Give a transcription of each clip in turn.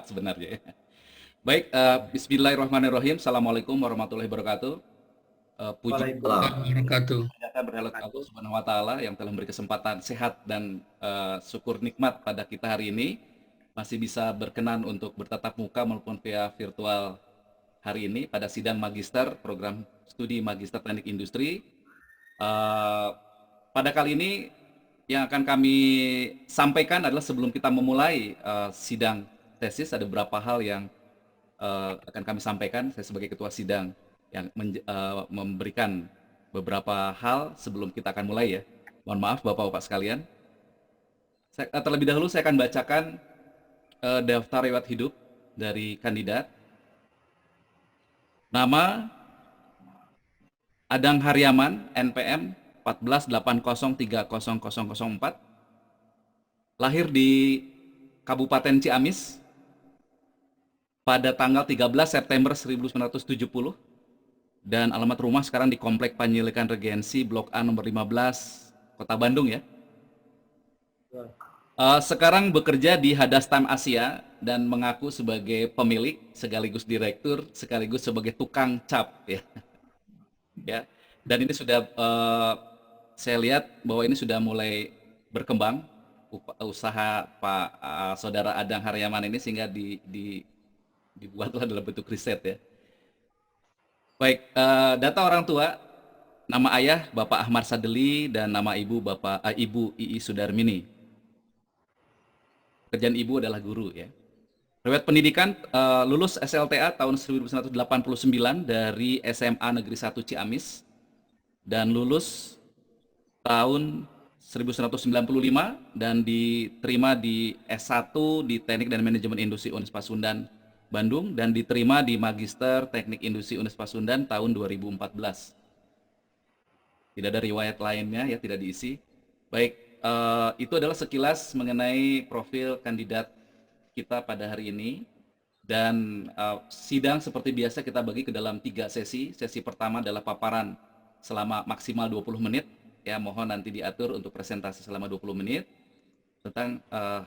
cepat sebenarnya. Baik, Bismillahirrahmanirrahim. Assalamualaikum warahmatullahi wabarakatuh. Puji Waalaikumsalam wabarakatuh. kita berharap Allah Subhanahu wa taala yang telah memberi kesempatan sehat dan syukur nikmat pada kita hari ini masih bisa berkenan untuk bertatap muka maupun via virtual hari ini pada sidang magister program studi magister teknik industri. Pada kali ini yang akan kami sampaikan adalah sebelum kita memulai sidang tesis, ada beberapa hal yang akan kami sampaikan. Saya sebagai ketua sidang yang memberikan beberapa hal sebelum kita akan mulai ya. Mohon maaf Bapak-Bapak sekalian. Terlebih dahulu saya akan bacakan daftar riwayat hidup dari kandidat. Nama Adang Haryaman, NPM 1480300004. Lahir di Kabupaten Ciamis pada tanggal 13 September 1970 dan alamat rumah sekarang di Komplek Panjilikan Regensi Blok A nomor 15 Kota Bandung ya. Sekarang bekerja di Hadastam Asia dan mengaku sebagai pemilik sekaligus direktur sekaligus sebagai tukang cap ya. Ya. Dan ini sudah saya lihat bahwa ini sudah mulai berkembang usaha Pak Saudara Adang Haryaman ini sehingga dibuatlah dalam bentuk riset ya. Baik, data orang tua, nama ayah Bapak Ahmad Sadeli dan nama ibu Ibu Ii Sudarmini. Pekerjaan ibu adalah guru ya. Riwayat pendidikan lulus SLTA tahun 1989 dari SMA Negeri 1 Ciamis dan lulus tahun 1995 dan diterima di S1 di Teknik dan Manajemen Industri Unispa Pasundan Bandung dan diterima di Magister Teknik Industri Unispa Pasundan tahun 2014. Tidak ada riwayat lainnya ya, tidak diisi. Baik, itu adalah sekilas mengenai profil kandidat kita pada hari ini. Dan sidang seperti biasa kita bagi ke dalam 3 sesi. Sesi pertama adalah paparan selama maksimal 20 menit. Ya, mohon nanti diatur untuk presentasi selama 20 menit tentang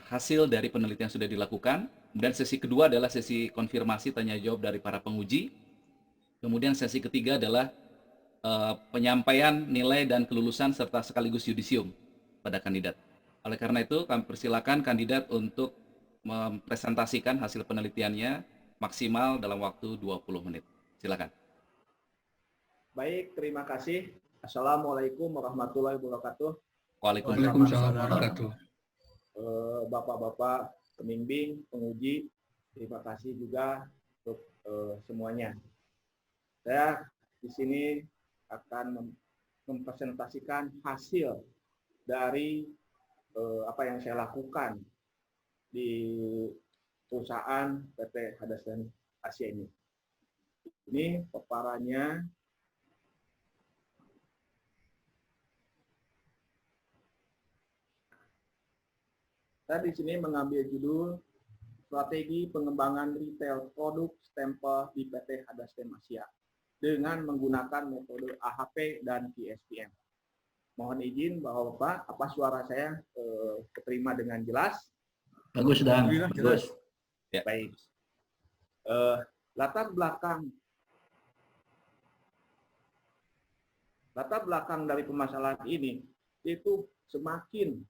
hasil dari penelitian yang sudah dilakukan. Dan sesi kedua adalah sesi konfirmasi tanya jawab dari para penguji. Kemudian sesi ketiga adalah penyampaian nilai dan kelulusan serta sekaligus yudisium pada kandidat. Oleh karena itu kami persilakan kandidat untuk mempresentasikan hasil penelitiannya maksimal dalam waktu 20 menit. Silakan. Baik, terima kasih. Assalamualaikum warahmatullahi wabarakatuh. Waalaikumsalam warahmatullahi wabarakatuh. Bapak-bapak pembimbing, penguji, terima kasih juga untuk semuanya. Saya di sini akan mempresentasikan hasil dari apa yang saya lakukan di perusahaan PT Hadastam Asia ini. Ini paparannya. Saya di sini mengambil judul Strategi Pengembangan Retail Produk Stempel di PT Hadastam Asia dengan menggunakan metode AHP dan QSPM. Mohon izin Bapak, apa suara saya keterima dengan jelas? Bagus, Dan. Bagus. Ya. Baik. Latar belakang dari permasalahan ini itu semakin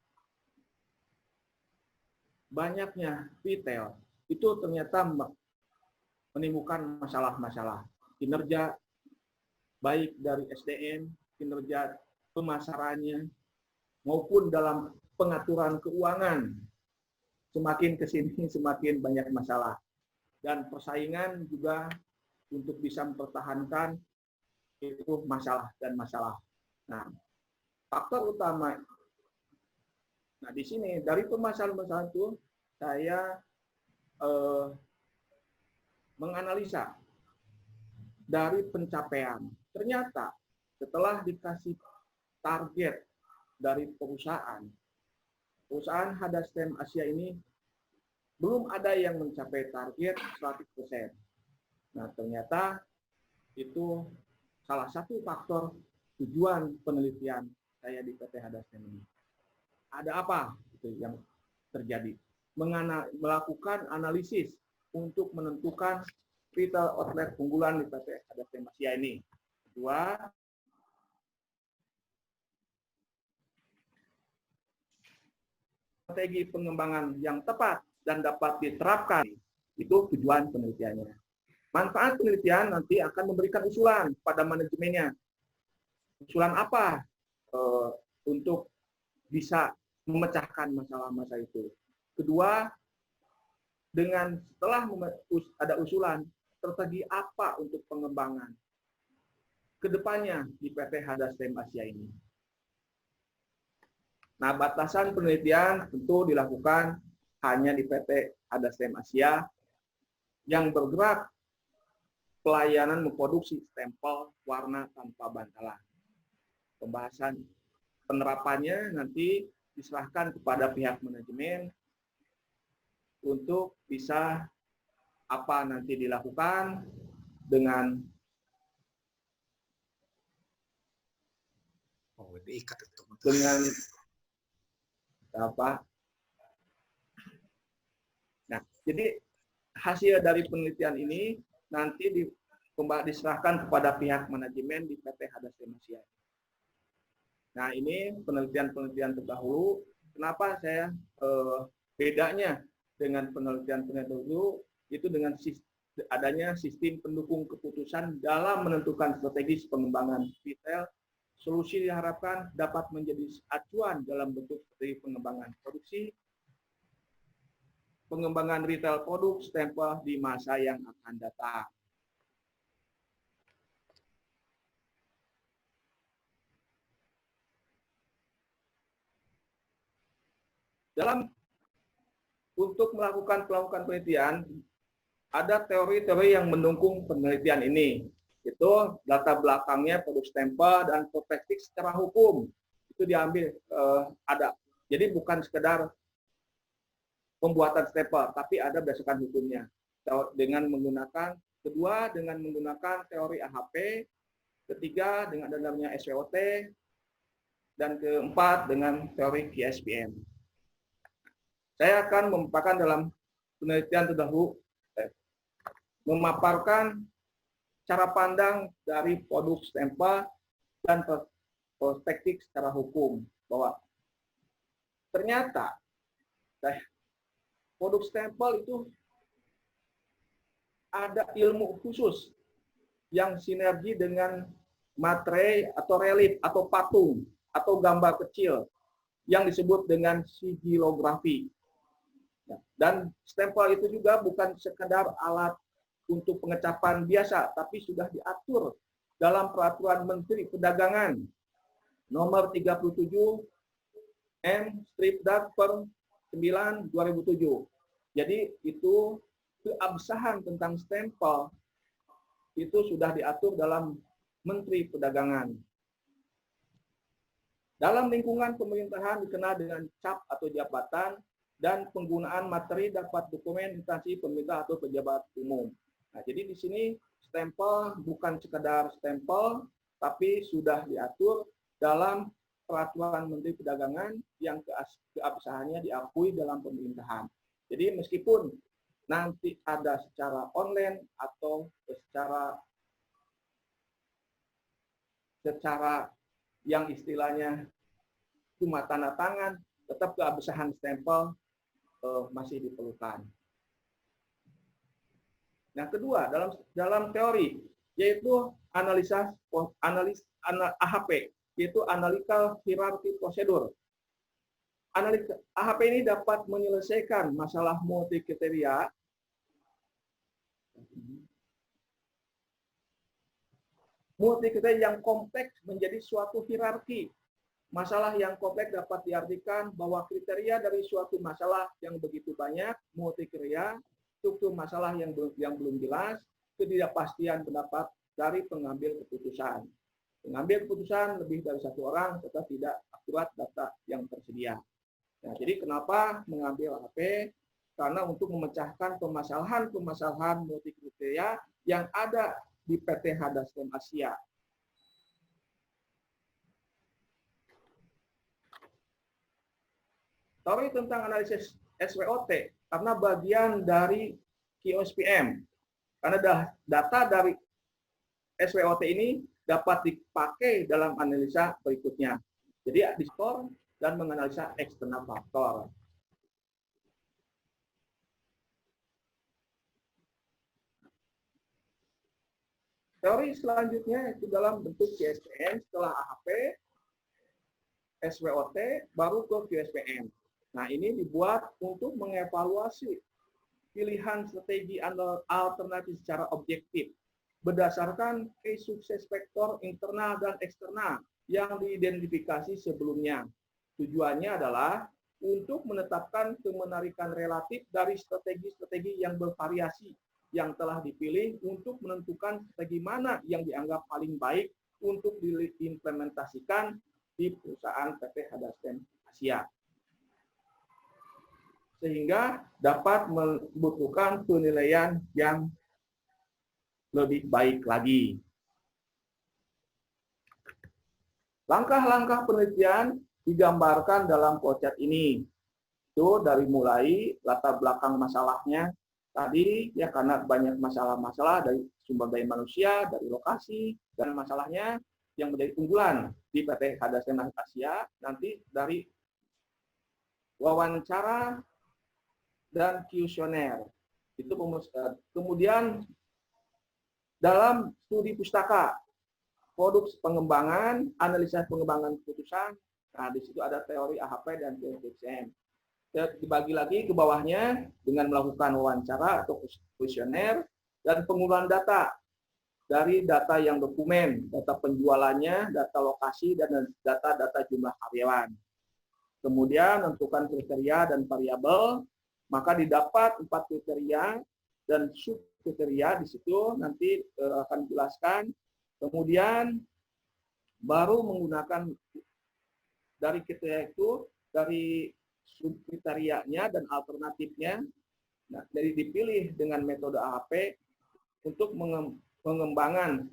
banyaknya retail itu ternyata menimbulkan masalah-masalah kinerja baik dari SDM, kinerja pemasarannya maupun dalam pengaturan keuangan. Semakin ke sini semakin banyak masalah dan persaingan juga untuk bisa mempertahankan itu masalah dan masalah. Nah, faktor utama. Nah, di sini dari permasalahan itu saya menganalisa dari pencapaian. Ternyata setelah dikasih target dari perusahaan Hadastam Asia ini belum ada yang mencapai target 100%. Nah, ternyata itu salah satu faktor tujuan penelitian saya di PT Hadastam ini. Ada apa itu yang terjadi? Melakukan analisis untuk menentukan retail outlet unggulan di PT Hadastem Asia ini. Kedua, strategi pengembangan yang tepat dan dapat diterapkan, itu tujuan penelitiannya. Manfaat penelitian nanti akan memberikan usulan pada manajemennya. Usulan apa untuk bisa memecahkan masalah-masalah itu. Kedua, dengan setelah ada usulan, strategi apa untuk pengembangan kedepannya di PT Hadastem Asia ini. Nah, batasan penelitian tentu dilakukan hanya di PT Hadastem Asia yang bergerak pelayanan memproduksi stempel warna tanpa bantalan. Pembahasan penerapannya nanti diserahkan kepada pihak manajemen untuk bisa apa nanti dilakukan dengan apa. Nah, jadi hasil dari penelitian ini nanti diserahkan kepada pihak manajemen di PT Hadastem Asia. Nah, ini penelitian-penelitian terdahulu. Kenapa saya bedanya dengan penelitian-penelitian dulu itu dengan adanya sistem pendukung keputusan dalam menentukan strategi pengembangan retail. Solusi diharapkan dapat menjadi acuan dalam bentuk strategi pengembangan produksi, pengembangan retail produk stempel di masa yang akan datang. Untuk melakukan penelitian, ada teori-teori yang mendukung penelitian ini. Itu latar belakangnya produk stempel dan prospektif secara hukum. Itu diambil ada. Jadi bukan sekedar pembuatan stempel, tapi ada berdasarkan hukumnya. Dengan menggunakan, kedua dengan menggunakan teori AHP, ketiga dengan adanya SWOT, dan keempat dengan teori QSPM. Saya akan memaparkan dalam penelitian terdahulu, memaparkan cara pandang dari produk stempel dan perspektif secara hukum, bahwa ternyata produk stempel itu ada ilmu khusus yang sinergi dengan materai atau relief atau patung atau gambar kecil yang disebut dengan sigilografi. Dan stempel itu juga bukan sekedar alat untuk pengecapan biasa, tapi sudah diatur dalam Peraturan Menteri Perdagangan Nomor 37 M/9/2007. Jadi itu keabsahan tentang stempel itu sudah diatur dalam Menteri Perdagangan. Dalam lingkungan pemerintahan dikenal dengan cap atau jabatan, dan penggunaan materi dapat dokumen instansi pemerintah atau pejabat umum. Nah, jadi di sini stempel bukan sekedar stempel, tapi sudah diatur dalam Peraturan Menteri Perdagangan yang keabsahannya diakui dalam pemerintahan. Jadi meskipun nanti ada secara online atau secara yang istilahnya cuma tanda tangan, tetap keabsahan stempel masih diperlukan. Nah, kedua dalam teori yaitu analis AHP, yaitu analytical hierarchy procedure. AHP ini dapat menyelesaikan masalah multi kriteria yang kompleks menjadi suatu hierarki. Masalah yang kompleks dapat diartikan bahwa kriteria dari suatu masalah yang begitu banyak, multi kriteria, struktur masalah yang belum jelas, ketidakpastian pendapat dari pengambil keputusan. Pengambil keputusan lebih dari satu orang, tetap tidak akurat data yang tersedia. Nah, jadi kenapa mengambil AHP? Karena untuk memecahkan permasalahan multi kriteria yang ada di PT Hadastem Asia. Teori tentang analisis SWOT karena bagian dari QSPM. Karena data dari SWOT ini dapat dipakai dalam analisa berikutnya. Jadi di skor dan menganalisa eksternal faktor. Teori selanjutnya itu dalam bentuk QSPM setelah AHP, SWOT, baru ke QSPM. Nah, ini dibuat untuk mengevaluasi pilihan strategi alternatif secara objektif berdasarkan key sukses faktor internal dan eksternal yang diidentifikasi sebelumnya. Tujuannya adalah untuk menetapkan kemenarikan relatif dari strategi-strategi yang bervariasi yang telah dipilih untuk menentukan strategi mana yang dianggap paling baik untuk diimplementasikan di perusahaan PT Hadastem Asia. Sehingga dapat membutuhkan penilaian yang lebih baik lagi. Langkah-langkah penelitian digambarkan dalam flowchart ini. Itu dari mulai latar belakang masalahnya tadi ya, karena banyak masalah-masalah dari sumber daya manusia, dari lokasi, dan masalahnya yang menjadi unggulan di PT Hadastem Asia nanti dari wawancara dan kuesioner. Itu kemudian dalam studi pustaka, produk pengembangan, analisa pengembangan keputusan. Nah, di situ ada teori AHP dan QSPM. Dibagi lagi ke bawahnya dengan melakukan wawancara atau kuesioner dan pengumpulan data dari data yang dokumen, data penjualannya, data lokasi, dan data-data jumlah karyawan. Kemudian menentukan kriteria dan variabel, maka didapat 4 kriteria dan subkriteria di situ nanti akan dijelaskan. Kemudian baru menggunakan dari kriteria itu, dari subkriterianya dan alternatifnya, nah, dari dipilih dengan metode AHP untuk pengembangan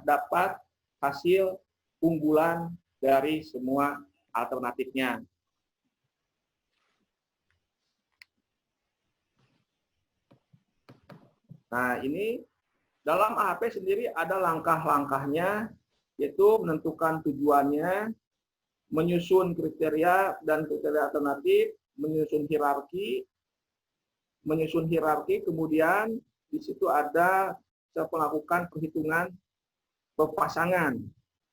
dapat hasil unggulan dari semua alternatifnya. Nah, ini dalam AHP sendiri ada langkah-langkahnya, yaitu menentukan tujuannya, menyusun kriteria dan kriteria alternatif, menyusun hierarki, kemudian di situ ada melakukan perhitungan berpasangan,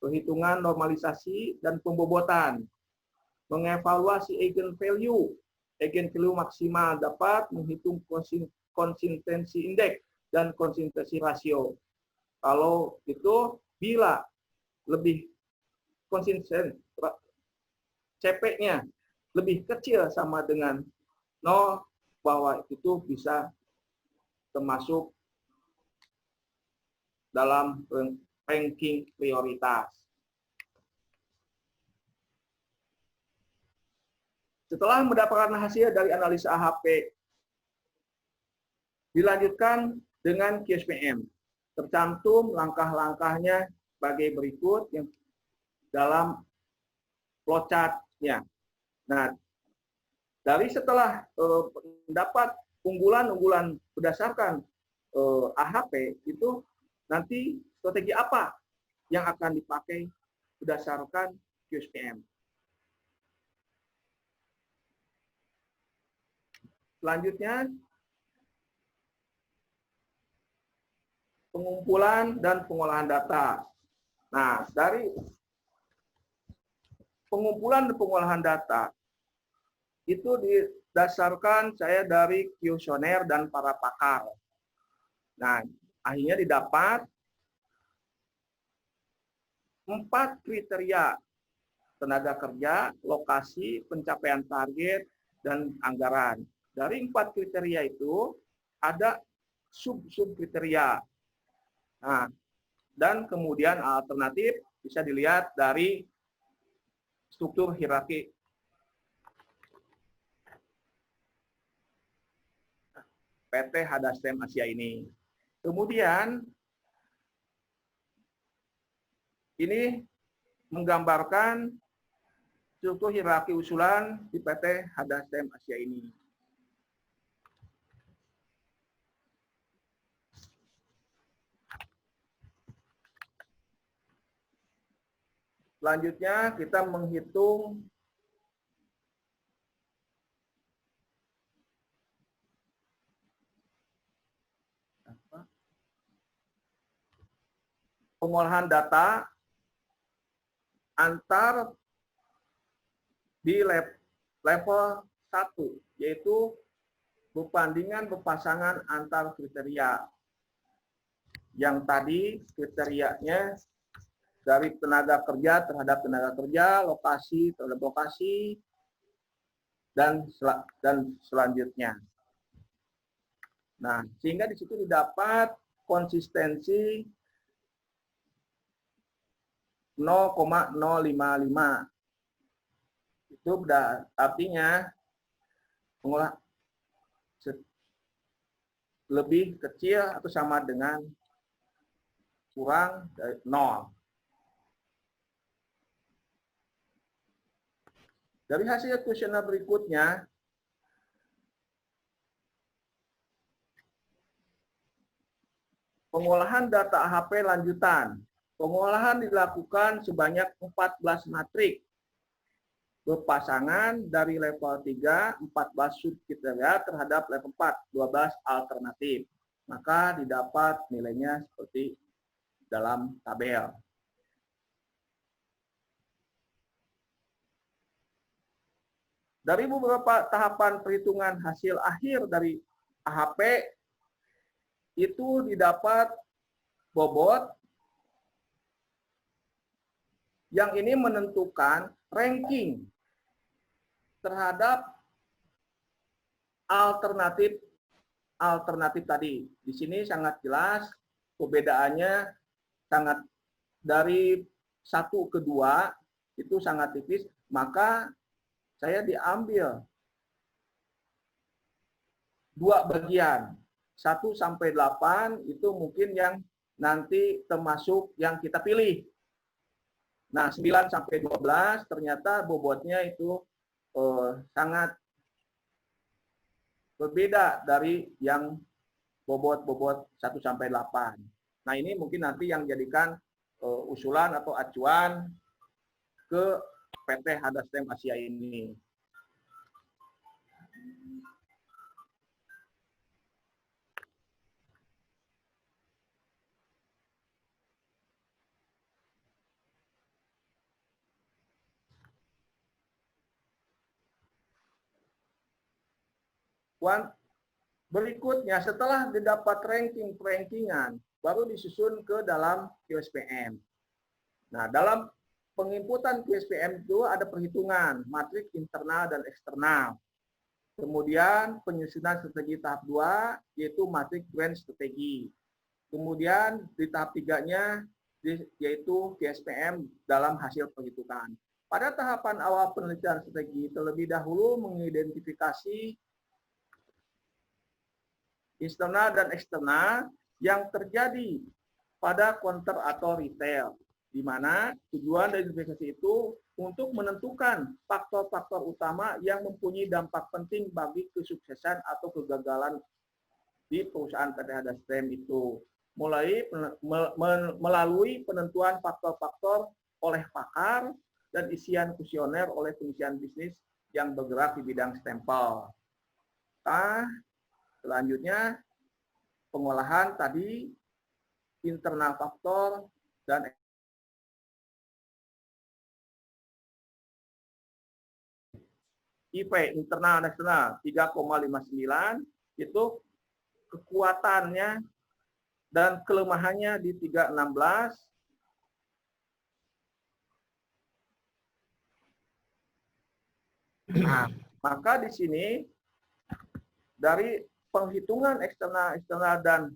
perhitungan normalisasi dan pembobotan, mengevaluasi eigenvalue maksimal dapat menghitung konsistensi indeks dan konsistensi rasio. Kalau itu bila lebih konsisten, CP-nya lebih kecil sama dengan 0, bahwa itu bisa termasuk dalam ranking prioritas. Setelah mendapatkan hasil dari analisa AHP, dilanjutkan dengan QSPM. Tercantum langkah-langkahnya sebagai berikut yang dalam flowchart-nya. Nah, dari setelah mendapat unggulan-unggulan berdasarkan AHP, itu nanti strategi apa yang akan dipakai berdasarkan QSPM. Selanjutnya, pengumpulan dan pengolahan data. Nah, dari pengumpulan dan pengolahan data itu didasarkan saya dari kuesioner dan para pakar. Nah, akhirnya didapat 4 kriteria: tenaga kerja, lokasi, pencapaian target, dan anggaran. Dari 4 kriteria itu ada sub-kriteria. Nah, dan kemudian alternatif bisa dilihat dari struktur hierarki. PT Hadastem Asia ini. Kemudian ini menggambarkan struktur hierarki usulan di PT Hadastem Asia ini. Selanjutnya kita menghitung pengolahan data antar di level 1, yaitu perbandingan berpasangan antar kriteria. Yang tadi kriterianya dari tenaga kerja terhadap tenaga kerja, lokasi terhadap lokasi, dan selanjutnya. Nah, sehingga di situ didapat konsistensi 0,055. Itu artinya lebih kecil atau sama dengan kurang dari 0. Dari hasil kuesioner berikutnya, pengolahan data AHP lanjutan. Pengolahan dilakukan sebanyak 14 matrik berpasangan dari level 3, 14 subkriteria terhadap level 4, 12 alternatif. Maka didapat nilainya seperti dalam tabel. Dari beberapa tahapan perhitungan hasil akhir dari AHP, itu didapat bobot yang ini menentukan ranking terhadap alternatif tadi. Di sini sangat jelas perbedaannya sangat dari 1 ke 2 itu sangat tipis, maka saya diambil 2 bagian. 1 sampai 8 itu mungkin yang nanti termasuk yang kita pilih. Nah, 9 sampai 12 ternyata bobotnya itu sangat berbeda dari yang bobot 1 sampai 8. Nah, ini mungkin nanti yang jadikan usulan atau acuan ke PT Hadastem Asia ini. Berikutnya, setelah didapat rankingan, baru disusun ke dalam QSPM. Nah, dalam penginputan QSPM itu ada perhitungan matrik internal dan eksternal. Kemudian penyusunan strategi tahap 2, yaitu matrik grand strategi. Kemudian di tahap 3-nya, yaitu QSPM dalam hasil perhitungan. Pada tahapan awal penelitian strategi, terlebih dahulu mengidentifikasi internal dan eksternal yang terjadi pada counter atau retail, di mana tujuan dari investasi itu untuk menentukan faktor-faktor utama yang mempunyai dampak penting bagi kesuksesan atau kegagalan di perusahaan PT Hadastem itu, melalui penentuan faktor-faktor oleh pakar dan isian kuesioner oleh pengisian bisnis yang bergerak di bidang stempel. Selanjutnya, pengolahan tadi, internal faktor, dan IP, internal dan eksternal, 3,59, itu kekuatannya dan kelemahannya di 3,16. Nah, maka di sini, dari penghitungan eksternal dan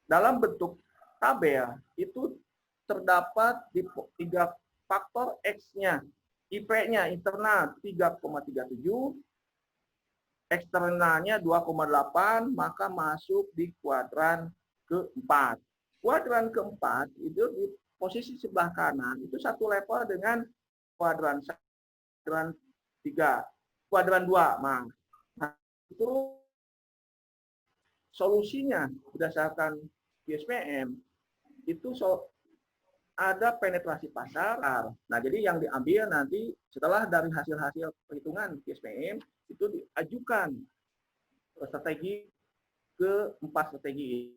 dalam bentuk tabel itu terdapat di 3 faktor X-nya. IP-nya internal 3,37, eksternalnya 2,8, maka masuk di kuadran keempat. Kuadran keempat itu di posisi sebelah kanan itu satu level dengan kuadran 3, kuadran 2. Nah, itu solusinya berdasarkan QSPM itu ada penetrasi pasar. Nah, jadi yang diambil nanti setelah dari hasil-hasil perhitungan KSPM itu diajukan strategi ke 4 strategi.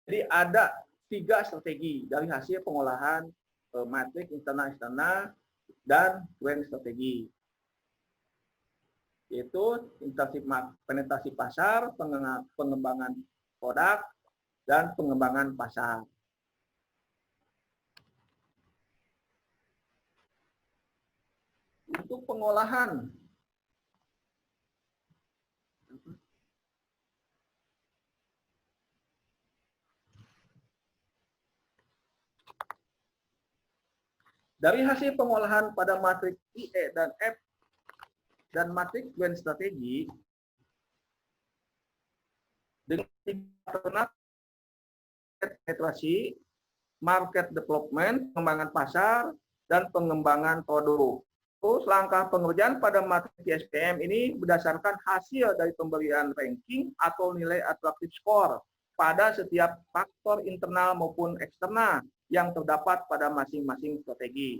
Jadi ada 3 strategi dari hasil pengolahan matrik internal eksternal dan grand strategi, yaitu penetrasi pasar, pengembangan produk, dan pengembangan pasar. Untuk pengolahan, dari hasil pengolahan pada matrik IE dan F dan matrik grand strategi dengan alternatif penetrasi, market development, pengembangan pasar, dan pengembangan produk. Terus langkah pengerjaan pada matrik KSPM ini berdasarkan hasil dari pemberian ranking atau nilai atraktif skor pada setiap faktor internal maupun eksternal yang terdapat pada masing-masing strategi.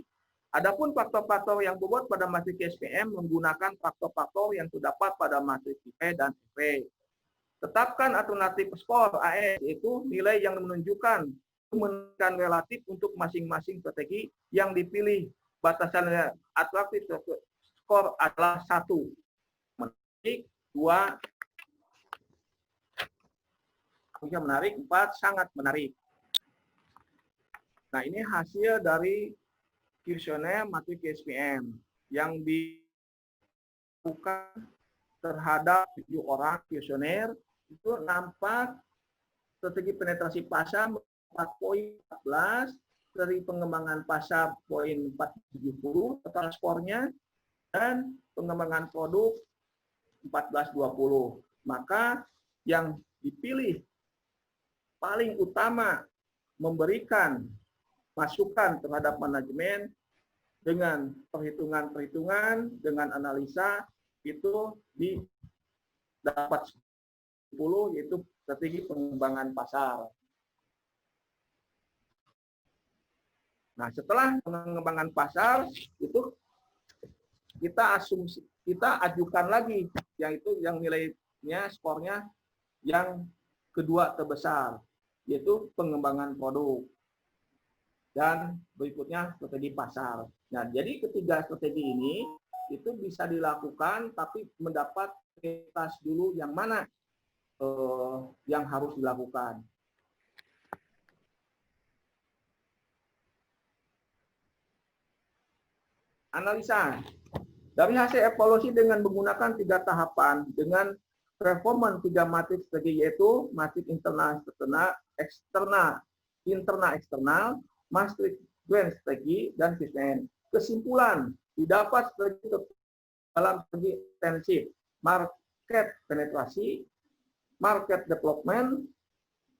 Adapun faktor-faktor yang bobot pada matrik KSPM menggunakan faktor-faktor yang terdapat pada matrik IP dan FP. Tetapkan alternatif skor AS, yaitu nilai yang menunjukkan relatif untuk masing-masing strategi yang dipilih. Batasan atraktif skor adalah 1, menarik, 2, menarik, 4, sangat menarik. Nah, ini hasil dari kuesioner matrik KSPM yang dilakukan terhadap 7 orang kuesioner. Itu nampak strategi penetrasi pasar 4.14, dari pengembangan pasar poin 470 total skornya, dan pengembangan produk 1420. Maka yang dipilih paling utama memberikan masukan terhadap manajemen dengan perhitungan-perhitungan, dengan analisa, itu dapat 10, yaitu strategi pengembangan pasar. Nah, setelah pengembangan pasar itu kita ajukan lagi, yaitu yang nilainya skornya yang kedua terbesar, yaitu pengembangan produk. Dan berikutnya strategi pasar. Nah, jadi ketiga strategi ini itu bisa dilakukan, tapi mendapat prioritas dulu yang mana yang harus dilakukan. Analisa. Dari hasil evaluasi dengan menggunakan 3 tahapan dengan performa 3 matrik strategi, yaitu matrik internal eksternal, matrik grand strategi, dan KSPM. Kesimpulan, didapat strategi dalam segi intensif, market penetrasi, market development,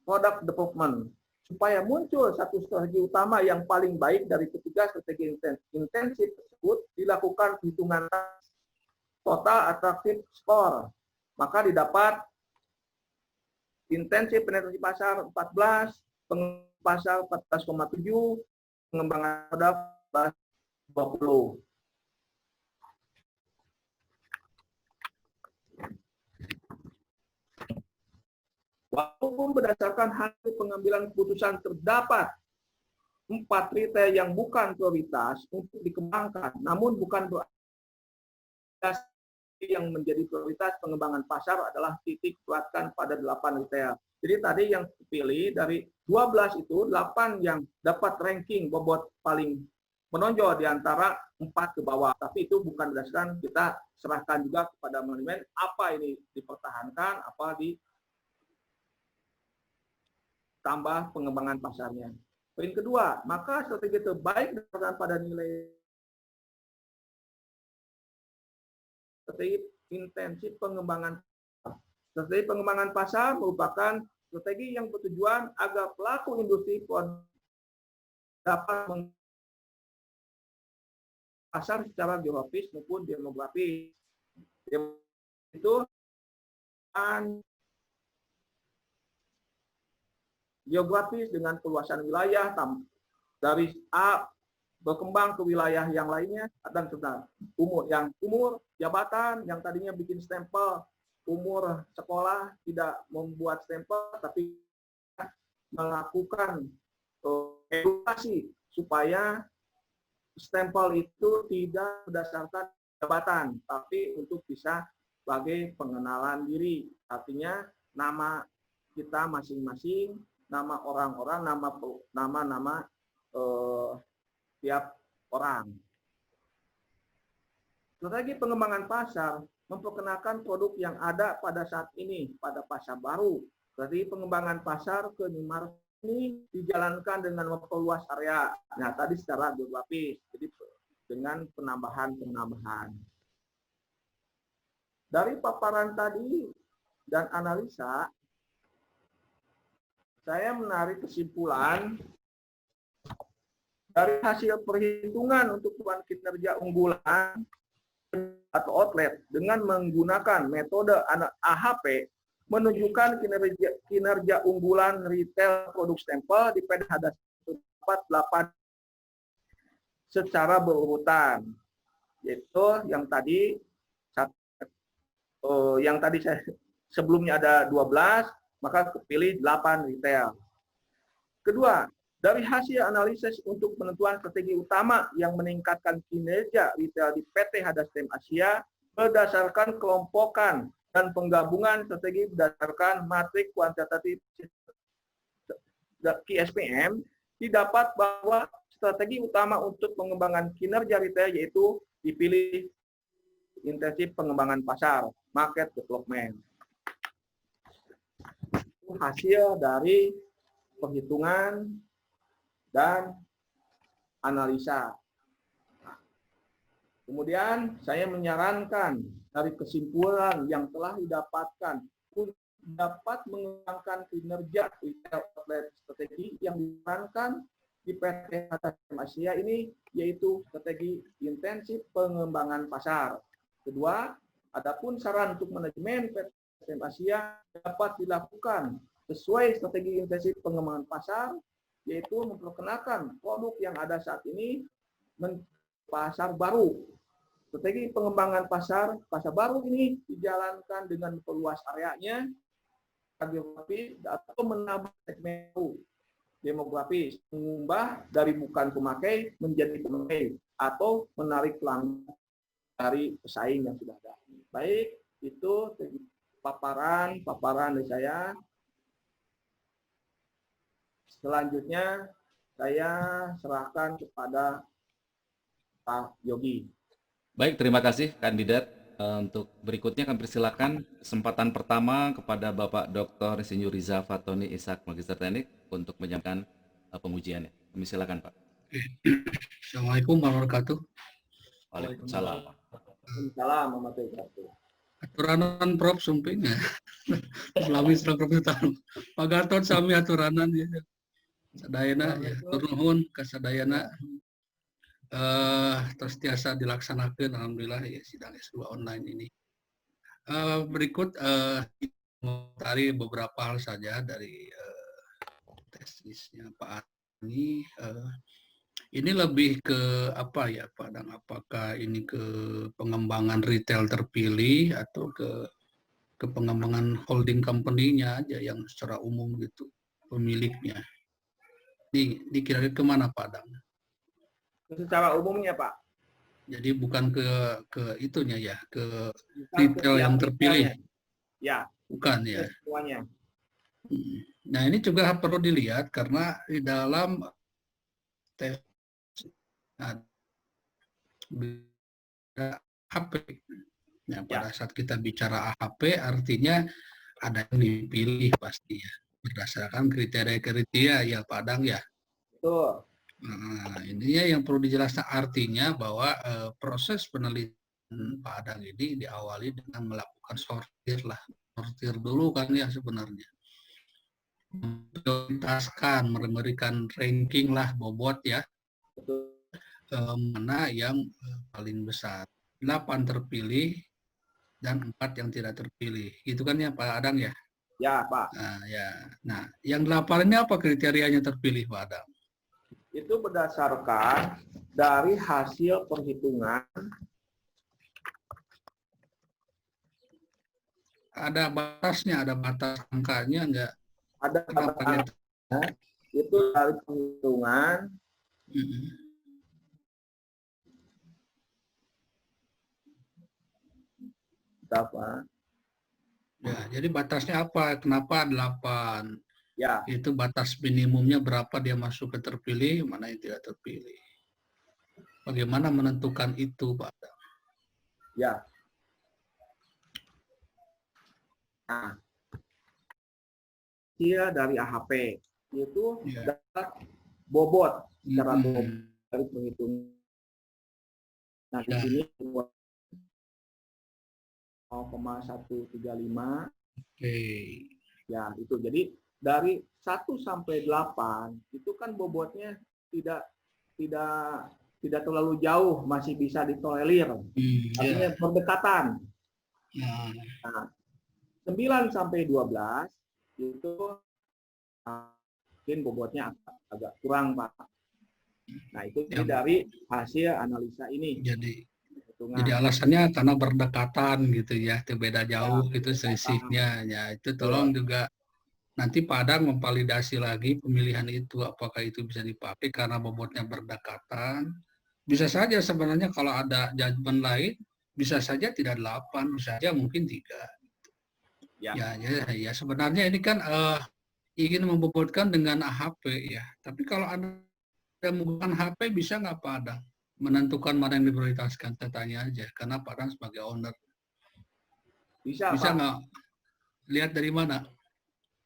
product development. Supaya muncul satu strategi utama yang paling baik dari ketiga strategi intensif tersebut, dilakukan hitungan total atraktif skor. Maka didapat intensif penetrasi pasar 14, pengembangan pasar 14,7, pengembangan produk 20. Walaupun berdasarkan hasil pengambilan keputusan terdapat 4 retail yang bukan prioritas untuk dikembangkan, namun bukan berarti yang menjadi prioritas pengembangan pasar adalah titik kuatkan pada 8 retail. Jadi tadi yang dipilih dari 12 itu 8 yang dapat ranking bobot paling menonjol di antara 4 ke bawah. Tapi itu bukan berdasarkan, kita serahkan juga kepada manajemen apa ini dipertahankan, apa tambah pengembangan pasarnya. Poin kedua, maka strategi terbaik berdasarkan pada nilai strategi intensif pengembangan. Strategi pengembangan pasar merupakan strategi yang bertujuan agar pelaku industri dapat pasar secara geografis maupun demografis. Itu geografis dengan perluasan wilayah dari A berkembang ke wilayah yang lainnya, dan tentang umur jabatan yang tadinya bikin stempel, umur sekolah tidak membuat stempel tapi melakukan edukasi supaya stempel itu tidak berdasarkan jabatan, tapi untuk bisa sebagai pengenalan diri. Artinya nama kita masing-masing, nama orang-orang, nama tiap orang. Strategi pengembangan pasar memperkenalkan produk yang ada pada saat ini pada pasar baru. Strategi pengembangan pasar ke minimarket ini dijalankan dengan memperluas area. Nah, tadi secara geografis, jadi dengan penambahan. Dari paparan tadi dan analisa, saya menarik kesimpulan dari hasil perhitungan untuk kinerja unggulan atau outlet dengan menggunakan metode AHP menunjukkan kinerja unggulan retail produk stempel di PT Hadas 48 secara berurutan, yaitu yang tadi saya sebelumnya ada 12, maka kepilih 8 retail. Kedua, dari hasil analisis untuk penentuan strategi utama yang meningkatkan kinerja retail di PT Hadastem Asia berdasarkan kelompokan dan penggabungan strategi berdasarkan matrik kuantitatif KSPM, didapat bahwa strategi utama untuk pengembangan kinerja retail yaitu dipilih intensif pengembangan pasar, market development. Hasil dari perhitungan dan analisa. Kemudian saya menyarankan dari kesimpulan yang telah didapatkan untuk dapat mengembangkan kinerja retail outlet strategi yang disarankan di PT Hadastem Asia ini yaitu strategi intensif pengembangan pasar. Kedua, adapun saran untuk manajemen PT Hadastem Asia dapat dilakukan sesuai strategi intensif pengembangan pasar, yaitu memperkenalkan produk yang ada saat ini pasar baru. Strategi pengembangan pasar baru ini dijalankan dengan memperluas areanya, geografis, atau menambah segmen demografis, mengubah dari bukan pemakai menjadi pemakai, atau menarik pelanggan dari pesaing yang sudah ada. Baik, itu paparan dari saya. Selanjutnya saya serahkan kepada Pak Yogi. Baik, terima kasih kandidat. Untuk berikutnya kami persilakan kesempatan pertama kepada Bapak Dr. Insinyur Riza Fatoni Ishak, Magister Teknik, untuk menyampaikan pengujiannya. Kami silakan, Pak. Assalamualaikum warahmatullahi wabarakatuh. Waalaikumsalam. Waalaikumsalam warahmatullahi wabarakatuh. Aturanan Prof sumpingnya. Selawi serang Pak Gatot sami aturanan ya. Sadayana ya, turun kasadayana terus tiasa dilaksanakan alhamdulillah ya sidang S2 online ini. Berikut tadi beberapa hal saja dari tesisnya Pak Ani. Ini lebih ke apa ya Pak dan apakah ini ke pengembangan retail terpilih atau ke pengembangan holding company-nya aja yang secara umum gitu pemiliknya. Dikira-kira kemana Pak Dang? Secara umumnya Pak. Jadi bukan ke itunya ya, ke retail yang terpilih. Ya. Bukan ya. Semuanya. Nah ini juga perlu dilihat karena di dalam tes AHP. Ya, pada saat kita bicara AHP artinya ada yang dipilih pasti ya berdasarkan kriteria ya Pak Dang ya. Betul. Nah, ini yang perlu dijelaskan artinya bahwa proses penelitian Pak Adang ini diawali dengan melakukan sortir dulu kan ya sebenarnya. Prioritaskan, memberikan ranking lah bobot ya. Mana yang paling besar. 8 terpilih dan 4 yang tidak terpilih. Gitu kan ya Pak Adang ya? Ya, Pak. Nah, ya. Nah, yang 8 ini apa kriterianya terpilih, Pak Adam? Itu berdasarkan dari hasil perhitungan. Ada batasnya, ada batas angkanya enggak? Ada Kenapa gitu? itu dari perhitungan apa? Ya, jadi batasnya apa? Kenapa 8? Ya, Itu batas minimumnya berapa dia masuk ke terpilih, mana yang tidak terpilih. Bagaimana menentukan itu, Pak Adam? ya. Nah, dia dari AHP itu Ya. dapat bobot secara bobot dari perhitungan. Nah, di Ya. sini 0,135. Oke. Ya, itu. Jadi dari 1 sampai 8 itu kan bobotnya tidak tidak tidak terlalu jauh, masih bisa ditolerir. Artinya Ya. berdekatan. Ya. Nah, 9 sampai 12 itu mungkin bobotnya agak kurang, Pak. Nah, itu Ya. dari hasil analisa ini. Jadi alasannya karena berdekatan gitu ya, itu beda jauh Ya, itu selisihnya. Ya, itu tolong betul. juga nanti Padang memvalidasi lagi pemilihan itu, apakah itu bisa dipakai karena bobotnya berdekatan. Bisa saja sebenarnya kalau ada judgement lain, bisa saja tidak 8, bisa saja mungkin 3. Ya. Ya sebenarnya ini kan ingin membobotkan dengan AHP ya. Tapi kalau Anda menggunakan HP bisa nggak Pak Adang menentukan mana yang diprioritaskan? Saya tanya aja, karena Pak Adang sebagai owner. Bisa, Bisa Pak. nggak? Lihat dari mana?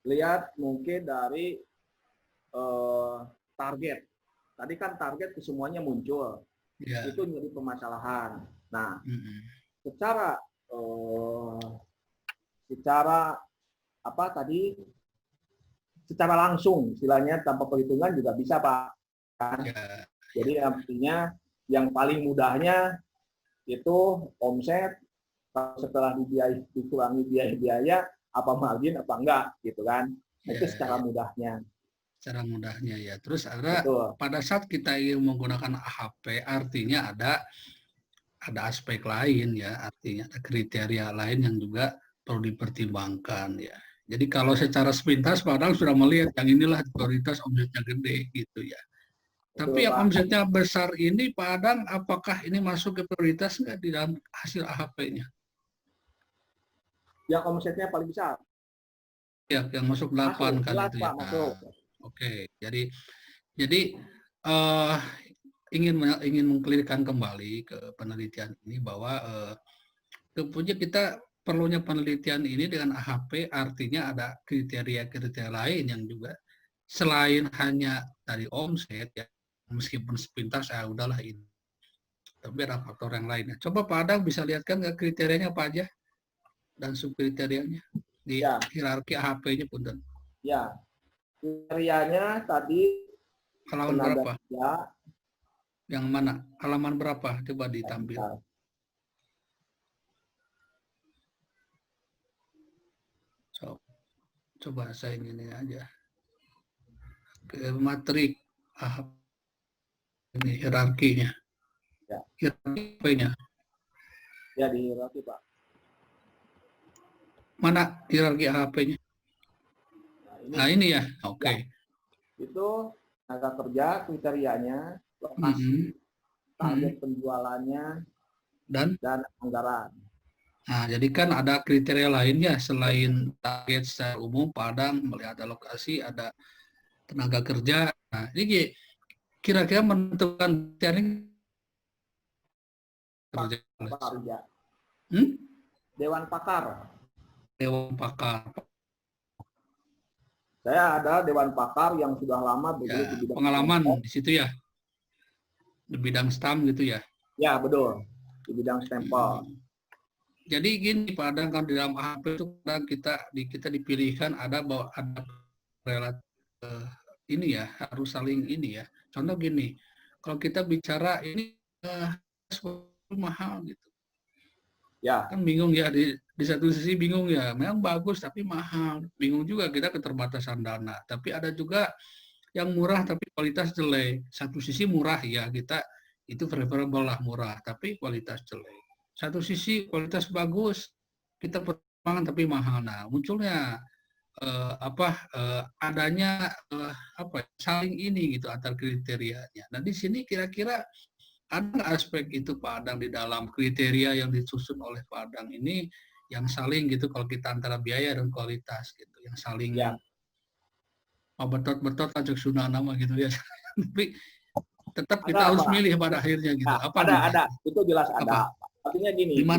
Lihat mungkin dari target. Tadi kan target kesemuanya muncul. Ya. Itu menjadi permasalahan. Nah, secara apa tadi? Secara langsung, istilahnya tanpa perhitungan juga bisa, Pak. Ya. Jadi artinya yang paling mudahnya itu omset, setelah dikurangi biaya-biaya, apa margin apa enggak, gitu kan? Itu secara mudahnya. Secara mudahnya ya. Terus ada Betul. pada saat kita ingin menggunakan AHP, artinya ada aspek lain ya, artinya ada kriteria lain yang juga perlu dipertimbangkan ya. Jadi kalau secara sepintas padahal sudah melihat yang inilah prioritas omsetnya gede gitu ya. Tapi Betul, yang Pak. omsetnya besar ini Pak Adang, apakah ini masuk ke prioritas nggak di dalam hasil AHP-nya? Yang omsetnya paling besar? Ya, yang masuk 8 Masuk, kan jelas itu ya. Pak, masuk. Oke, jadi ingin mengklirkan kembali ke penelitian ini bahwa tentunya kita perlunya penelitian ini dengan AHP artinya ada kriteria-kriteria lain yang juga selain hanya dari omset ya, meskipun sepintas udahlah ini, tapi ada faktor yang lainnya. Coba Pak Adang bisa lihatkan nggak kriterianya apa aja dan subkriterianya di hierarki AHP-nya punten. Ya, kriterianya tadi halaman berapa? Ya. Yang mana? Halaman berapa? Coba ditampil. Coba saya ini aja. Ke matrik ini hierarkinya. Ya. Hierarkinya. Ya, di hierarki, Pak. Mana hierarki AHP-nya? Nah, ini ya. Oke. Ya. Itu tenaga kerja, kriterianya, lokasi, target penjualannya, dan anggaran. Nah, jadi kan ada kriteria lainnya selain target secara umum, Padang, melihat ada lokasi, ada tenaga kerja. Nah, ini kira-kira menentukan kriteria kerja. Dewan Pakar. Dewan Pakar. Saya ada Dewan Pakar yang sudah lama ya, di bidang pengalaman stempel. Di situ ya, di bidang stamp gitu ya. Ya, betul, di bidang stempel. Jadi gini Pak Adang, kan di dalam AHP itu kita dipilihkan ada bahwa ada relatif ini ya, harus saling ini ya. Contoh gini, kalau kita bicara ini mahal gitu. Ya, Kan bingung ya, di satu sisi bingung ya, memang bagus tapi mahal. Bingung juga kita keterbatasan dana. Tapi ada juga yang murah tapi kualitas jelek. Satu sisi murah ya, kita itu preferable lah murah, tapi kualitas jelek. Satu sisi kualitas bagus, kita perjuangan tapi mahal. Nah, munculnya adanya apa saling ini gitu antar kriterianya. Nah, di sini kira-kira ada aspek itu Pak Adang di dalam kriteria yang disusun oleh Pak Adang ini yang saling gitu kalau kita antara biaya dan kualitas gitu, yang saling ya. betot-betot aja sunah nama gitu ya. Tapi tetap kita Ada harus Pak. milih pada akhirnya gitu. Ya, Apa nih Pak? ada. Itu jelas Apa? ada. Artinya gini, Lima.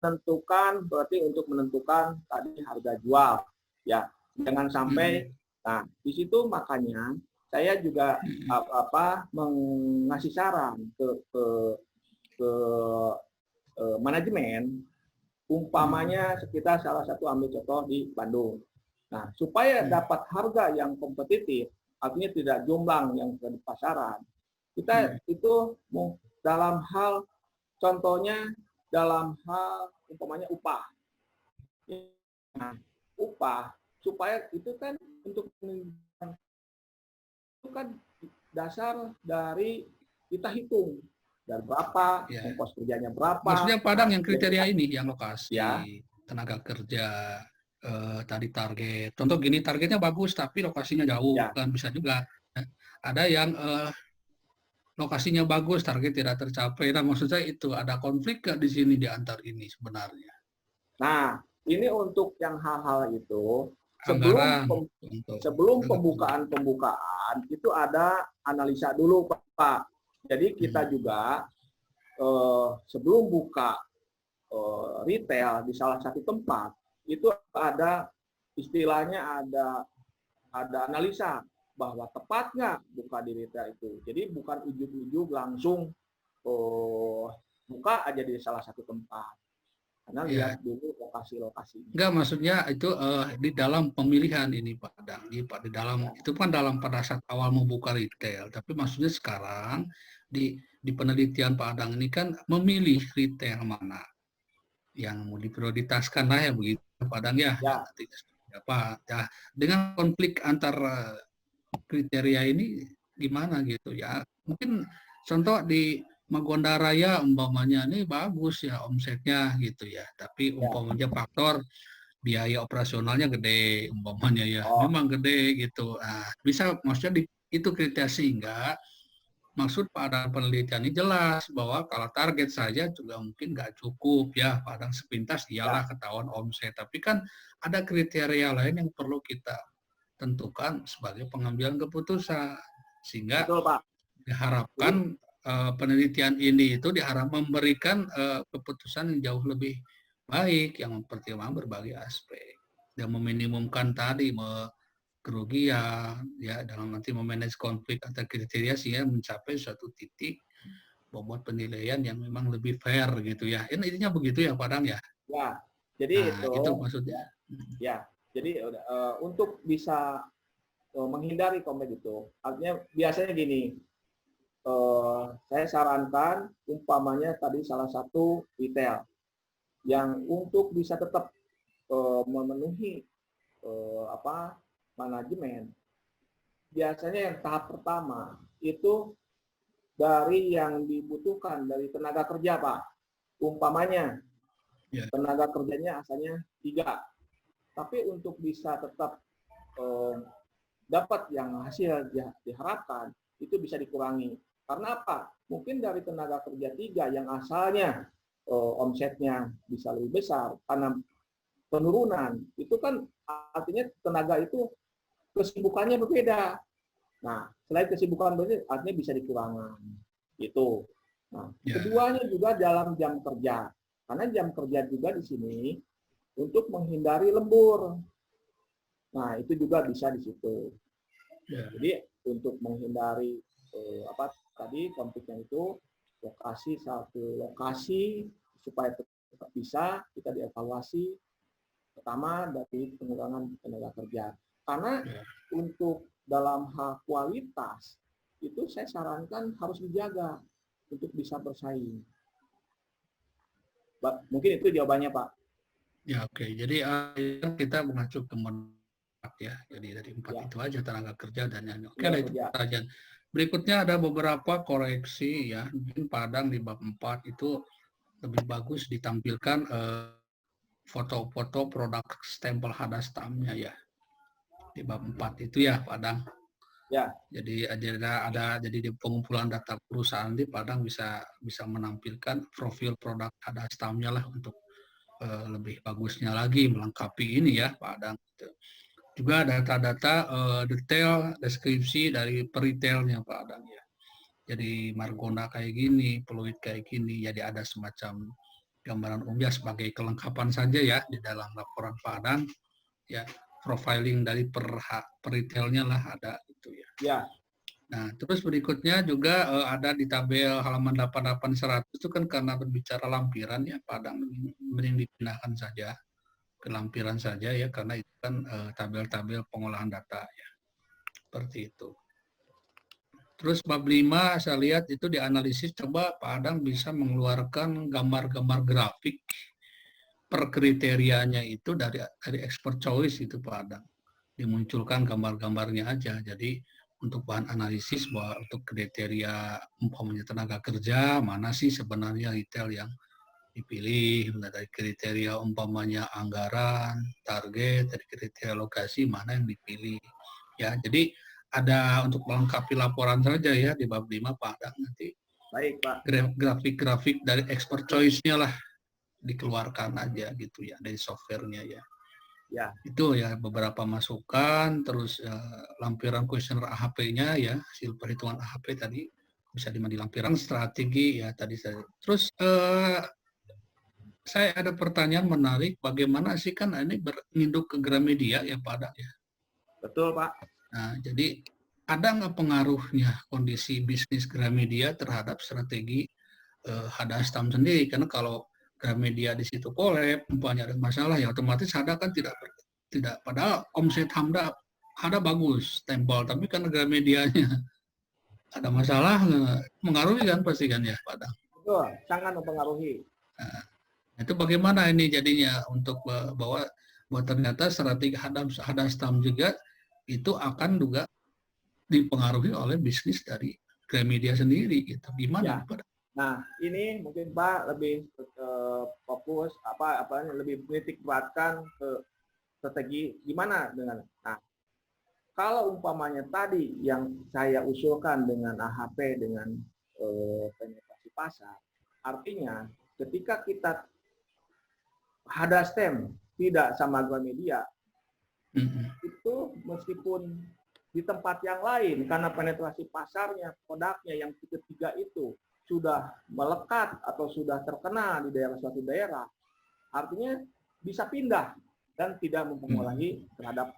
menentukan berarti untuk menentukan tadi harga jual. Ya, jangan sampai. Nah, di situ makanya saya juga mengasih saran ke manajemen, umpamanya kita salah satu ambil contoh di Bandung. Nah, supaya dapat harga yang kompetitif, artinya tidak jomblang yang ke pasaran, kita itu dalam hal, contohnya dalam hal umpamanya upah. Nah, upah supaya itu kan untuk itu kan dasar dari kita hitung dan berapa, Ya. ongkos kerjanya berapa. Maksudnya Padang yang kriteria ini, yang lokasi, ya, tenaga kerja, tadi target. Contoh gini, targetnya bagus tapi lokasinya jauh, ya. kan bisa juga. Ada yang lokasinya bagus, target tidak tercapai. Nah, maksud saya itu ada konflik nggak di sini di antar ini sebenarnya? Nah, ini untuk yang hal-hal itu Anggaran sebelum pembukaan itu ada analisa dulu Pak. Jadi kita juga sebelum buka retail di salah satu tempat itu ada istilahnya ada analisa bahwa tepat nggak buka di retail itu. Jadi bukan ujug-ujug langsung buka aja di salah satu tempat. Karena ya. lihat dulu lokasi-lokasinya. Enggak, maksudnya itu di dalam pemilihan ini Pak Adang. Di dalam itu kan dalam pada saat awal membuka retail, tapi maksudnya sekarang di penelitian Pak Adang ini kan memilih retail mana yang mau diprioritaskan lah ya begitu Pak Adang ya. Ya. Nanti apa ya dengan konflik antara kriteria ini gimana gitu ya. Mungkin contoh di Margonda Raya umpamanya ini bagus ya omsetnya gitu ya. Tapi umpamanya faktor biaya operasionalnya gede umpamanya ya. Memang gede gitu. Nah, bisa maksudnya itu kriteria sehingga maksud pada penelitian ini jelas bahwa kalau target saja juga mungkin nggak cukup ya. Padang sepintas iyalah ketahuan omset. Tapi kan ada kriteria lain yang perlu kita tentukan sebagai pengambilan keputusan sehingga Betul, Pak. diharapkan penelitian ini itu diharap memberikan keputusan yang jauh lebih baik yang mempertimbangkan berbagai aspek dan meminimumkan tadi kerugian ya dalam nanti memanage konflik antar kriteria sehingga mencapai suatu titik bobot penilaian yang memang lebih fair gitu ya. Ini intinya begitu ya Padang ya. Ya, jadi Nah, itu maksudnya. Ya, jadi untuk bisa menghindari konflik itu, artinya biasanya gini, saya sarankan umpamanya tadi salah satu retail yang untuk bisa tetap memenuhi manajemen, biasanya yang tahap pertama itu dari yang dibutuhkan dari tenaga kerja Pak, umpamanya tenaga kerjanya asalnya 3, tapi untuk bisa tetap dapat yang hasil diharapkan itu bisa dikurangi. Karena apa? Mungkin dari tenaga kerja 3 yang asalnya omsetnya bisa lebih besar karena penurunan, itu kan artinya tenaga itu kesibukannya berbeda. Nah, selain kesibukan berbeda, artinya bisa dikurangi. Itu. Nah, keduanya juga dalam jam kerja. Karena jam kerja juga di sini untuk menghindari lembur. Nah, itu juga bisa di situ. Jadi untuk menghindari konfliknya itu satu lokasi supaya tetap bisa kita dievaluasi pertama dari pengurangan tenaga kerja. Karena untuk dalam hal kualitas itu saya sarankan harus dijaga untuk bisa bersaing. Mungkin itu jawabannya, Pak. Ya, oke. Jadi kita mengacu ke empat ya. Jadi dari empat Ya. itu aja tenaga kerja dan yang oke Tenaga lah itu kerja. saja. Berikutnya ada beberapa koreksi ya. Mungkin Padang di bab 4 itu lebih bagus ditampilkan foto-foto produk stempel hadastamnya ya. Di bab 4 itu ya Padang. Ya. Jadi ada jadi di pengumpulan data perusahaan di Padang bisa menampilkan profil produk hadastamnya lah untuk lebih bagusnya lagi melengkapi ini ya Pak Adang. Juga data-data detail deskripsi dari peritailnya Pak Adang ya. Jadi margona kayak gini, peluit kayak gini, jadi ada semacam gambaran umumnya sebagai kelengkapan saja ya di dalam laporan Pak Adang. Ya, profiling dari peritailnya lah ada itu ya. Ya. Nah, terus berikutnya juga ada di tabel halaman 88 100 itu kan karena berbicara lampiran ya, Padang mending dipindahkan saja ke lampiran saja ya, karena itu kan tabel-tabel pengolahan data ya. Seperti itu. Terus bab 5 saya lihat itu dianalisis, coba Padang bisa mengeluarkan gambar-gambar grafik per kriterianya itu dari expert choice itu Padang. Dimunculkan gambar-gambarnya aja. Jadi untuk bahan analisis bahwa untuk kriteria umpamanya tenaga kerja mana sih sebenarnya retail yang dipilih, dari kriteria umpamanya anggaran, target, dari kriteria lokasi mana yang dipilih. Ya, jadi ada untuk melengkapi laporan saja ya di bab 5 Pak Adang nanti. Baik, Pak. Grafik-grafik dari expert choice-nya lah dikeluarkan aja gitu ya dari softwarenya ya. Ya. Itu ya beberapa masukan, terus lampiran kuesioner AHP-nya ya, hasil perhitungan AHP tadi bisa di lampiran strategi ya tadi saya. Terus saya ada pertanyaan menarik, bagaimana sih kan ini berinduk ke Gramedia ya Pak Adang ya. Betul, Pak. Nah, jadi ada nggak pengaruhnya kondisi bisnis Gramedia terhadap strategi Hadastam sendiri? Karena kalau Gramedia di situ kolab, umpamanya ada masalah ya otomatis Hada kan tidak padahal omset Hada bagus, stempel, tapi kan Gramedianya ada masalah, mengaruhi kan pasti kan ya Pak Adang. Betul, sangat mempengaruhi. Nah, itu bagaimana ini jadinya untuk bahwa ternyata strategi Hadastam juga itu akan juga dipengaruhi oleh bisnis dari Gramedia sendiri gitu. Gimana Ya. Pak? Nah, ini mungkin Pak lebih fokus lebih menitik beratkan ke strategi gimana dengan. Nah, kalau umpamanya tadi yang saya usulkan dengan AHP dengan penetrasi pasar, artinya ketika kita Hadastem tidak sama Gramedia, itu meskipun di tempat yang lain karena penetrasi pasarnya, produknya yang ketiga itu sudah melekat atau sudah terkenal di suatu daerah, artinya bisa pindah dan tidak mempengaruhi terhadap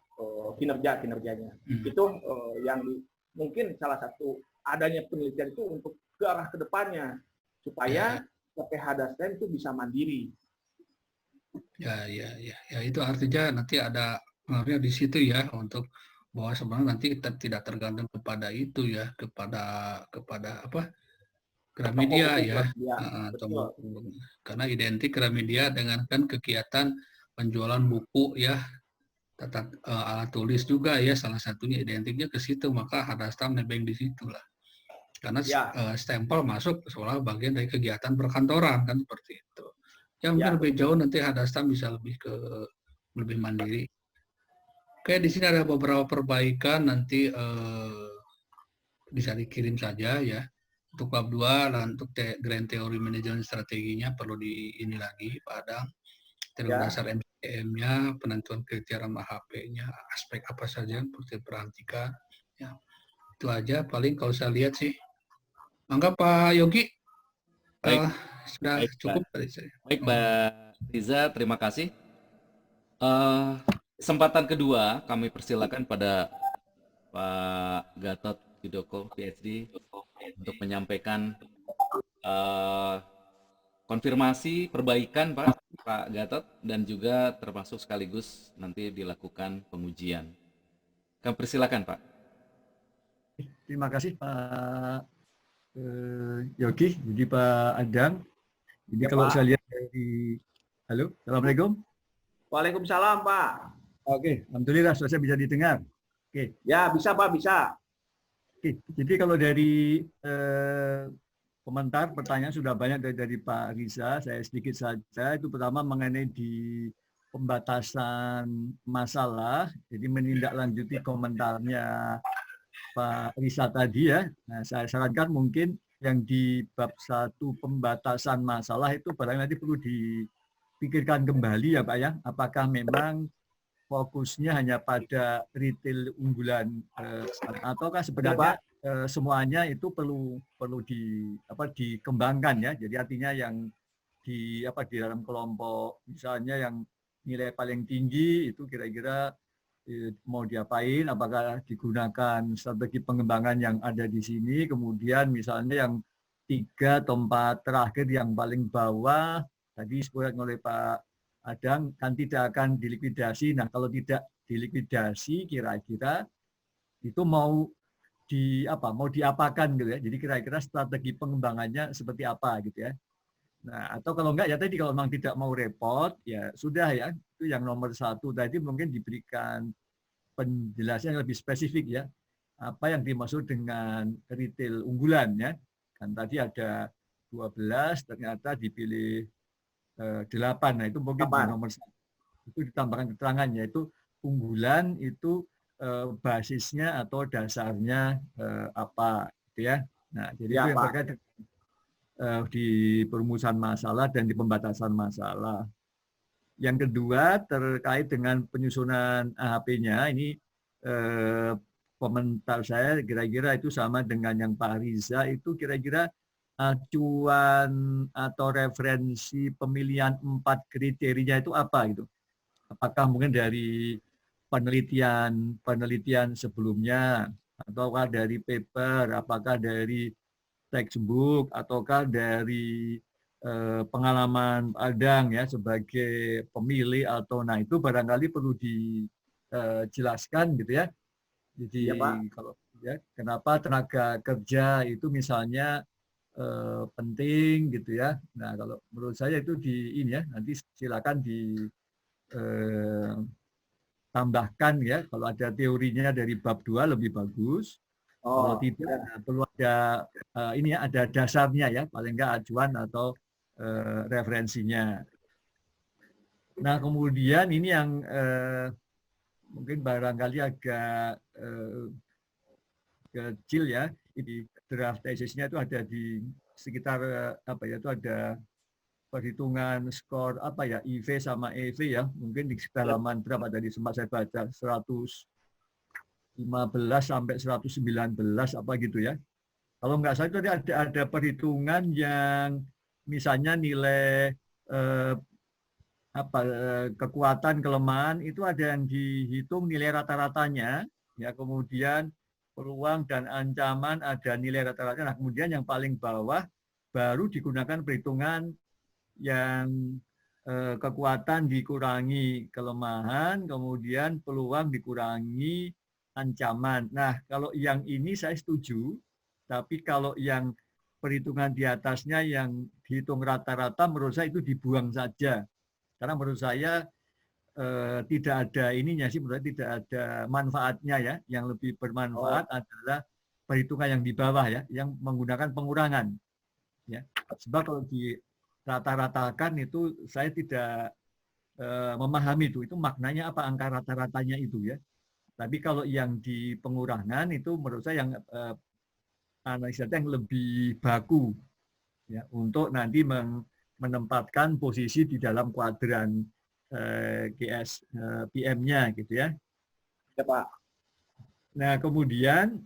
kinerjanya. Itu yang mungkin salah satu adanya penelitian itu untuk ke arah kedepannya supaya PT Hadastem itu bisa mandiri. Ya, itu artinya nanti ada pengaruhnya di situ ya untuk bahwa sebenarnya nanti kita tidak tergantung kepada itu ya, kepada apa Gramedia ya, karena identik Gramedia dengan kan kegiatan penjualan buku ya, alat tulis juga ya, salah satunya identiknya ke situ, maka Hadastam nebeng di situ lah. Karena stempel masuk seolah bagian dari kegiatan perkantoran kan seperti itu. Ya mungkin lebih jauh nanti Hadastam bisa lebih mandiri. Oke, di sini ada beberapa perbaikan nanti bisa dikirim saja ya. Untuk bab 2 dan untuk grand teori manajemen strateginya perlu ini lagi Pak Adang. Teori dasar MCM-nya, penentuan kriteria AHP-nya, aspek apa saja yang perlu diperhatikan. Ya, itu aja paling kalau saya lihat sih. Mangga Pak Yogi. Baik, sudah cukup dari saya. Baik Pak Riza, terima kasih. Kesempatan kedua kami persilakan pada Pak Gatot Widoko, PhD, untuk menyampaikan konfirmasi perbaikan Pak Gatot dan juga termasuk sekaligus nanti dilakukan pengujian. Kami persilakan Pak. Terima kasih Pak Yogi, jadi Pak Adang. Jadi Ya, kalau Pak. saya lihat dari, halo, Assalamualaikum. Waalaikumsalam, Pak. Oke, Alhamdulillah suara saya bisa didengar. Oke, Ya, bisa, Pak, bisa. oke. Jadi kalau dari komentar, pertanyaan sudah banyak dari Pak Riza, saya sedikit saja. Itu pertama mengenai di pembatasan masalah, jadi menindaklanjuti komentarnya Pak Riza tadi ya. Nah, saya sarankan mungkin yang di bab 1 pembatasan masalah itu barangkali nanti perlu dipikirkan kembali ya Pak ya. Apakah memang fokusnya hanya pada retail unggulan ataukah sebenarnya semuanya itu perlu dikembangkan ya. Jadi artinya yang di dalam kelompok misalnya yang nilai paling tinggi itu kira-kira mau diapain, apakah digunakan strategi pengembangan yang ada di sini, kemudian misalnya yang 3 atau 4 terakhir yang paling bawah, tadi disebutkan oleh Pak Adang, kan tidak akan dilikuidasi. Nah, kalau tidak dilikuidasi, kira-kira itu mau diapakan gitu ya. Jadi kira-kira strategi pengembangannya seperti apa gitu ya. Nah, atau kalau enggak ya tadi kalau memang tidak mau repot, ya sudah ya. Itu yang nomor 1 tadi mungkin diberikan penjelasan yang lebih spesifik ya. Apa yang dimaksud dengan retail unggulan ya. Kan tadi ada 12, ternyata dipilih 8. Nah, itu mungkin di nomor 1. Itu ditambahkan keterangan yaitu unggulan itu basisnya atau dasarnya apa gitu ya. Nah, jadi Ya, itu yang Pak. terkait di perumusan masalah dan di pembatasan masalah. Yang kedua terkait dengan penyusunan AHP-nya, ini komentar saya kira-kira itu sama dengan yang Pak Riza, itu kira-kira acuan atau referensi pemilihan 4 kriterianya itu apa gitu. Apakah mungkin dari penelitian sebelumnya, ataukah dari paper, apakah dari textbook, ataukah dari pengalaman Adang ya sebagai pemilih atau nah itu barangkali perlu dijelaskan gitu ya. Jadi Ya, Pak. kalau ya kenapa tenaga kerja itu misalnya penting gitu ya. Nah kalau menurut saya itu di ini ya nanti silakan ditambahkan ya kalau ada teorinya dari bab 2 lebih bagus. Kalau Oh, tidak ya. perlu ada ini ya ada dasarnya ya paling enggak acuan atau referensinya. Nah kemudian ini yang mungkin barangkali agak kecil ya, di draft tesisnya itu ada di sekitar apa ya itu ada perhitungan skor apa ya IV sama EV ya, mungkin di sekitar halaman berapa tadi sempat saya baca 115 sampai 119 apa gitu ya. Kalau nggak salah itu ada perhitungan yang misalnya nilai kekuatan kelemahan itu ada yang dihitung nilai rata-ratanya ya, kemudian peluang dan ancaman ada nilai rata-ratanya. Nah, kemudian yang paling bawah baru digunakan perhitungan yang kekuatan dikurangi kelemahan, kemudian peluang dikurangi ancaman. Nah, kalau yang ini saya setuju, tapi kalau yang perhitungan di atasnya yang dihitung rata-rata menurut saya itu dibuang saja. Karena menurut saya tidak ada ininya sih, menurut saya tidak ada manfaatnya ya. Yang lebih bermanfaat adalah perhitungan yang di bawah ya, yang menggunakan pengurangan. Ya. Sebab kalau di rata-ratakan itu saya tidak memahami itu maknanya apa angka rata-ratanya itu ya. Tapi kalau yang di pengurangan itu menurut saya yang analisanya yang lebih baku ya untuk nanti menempatkan posisi di dalam kuadran GS PM-nya gitu ya. Ya, Pak. Nah, kemudian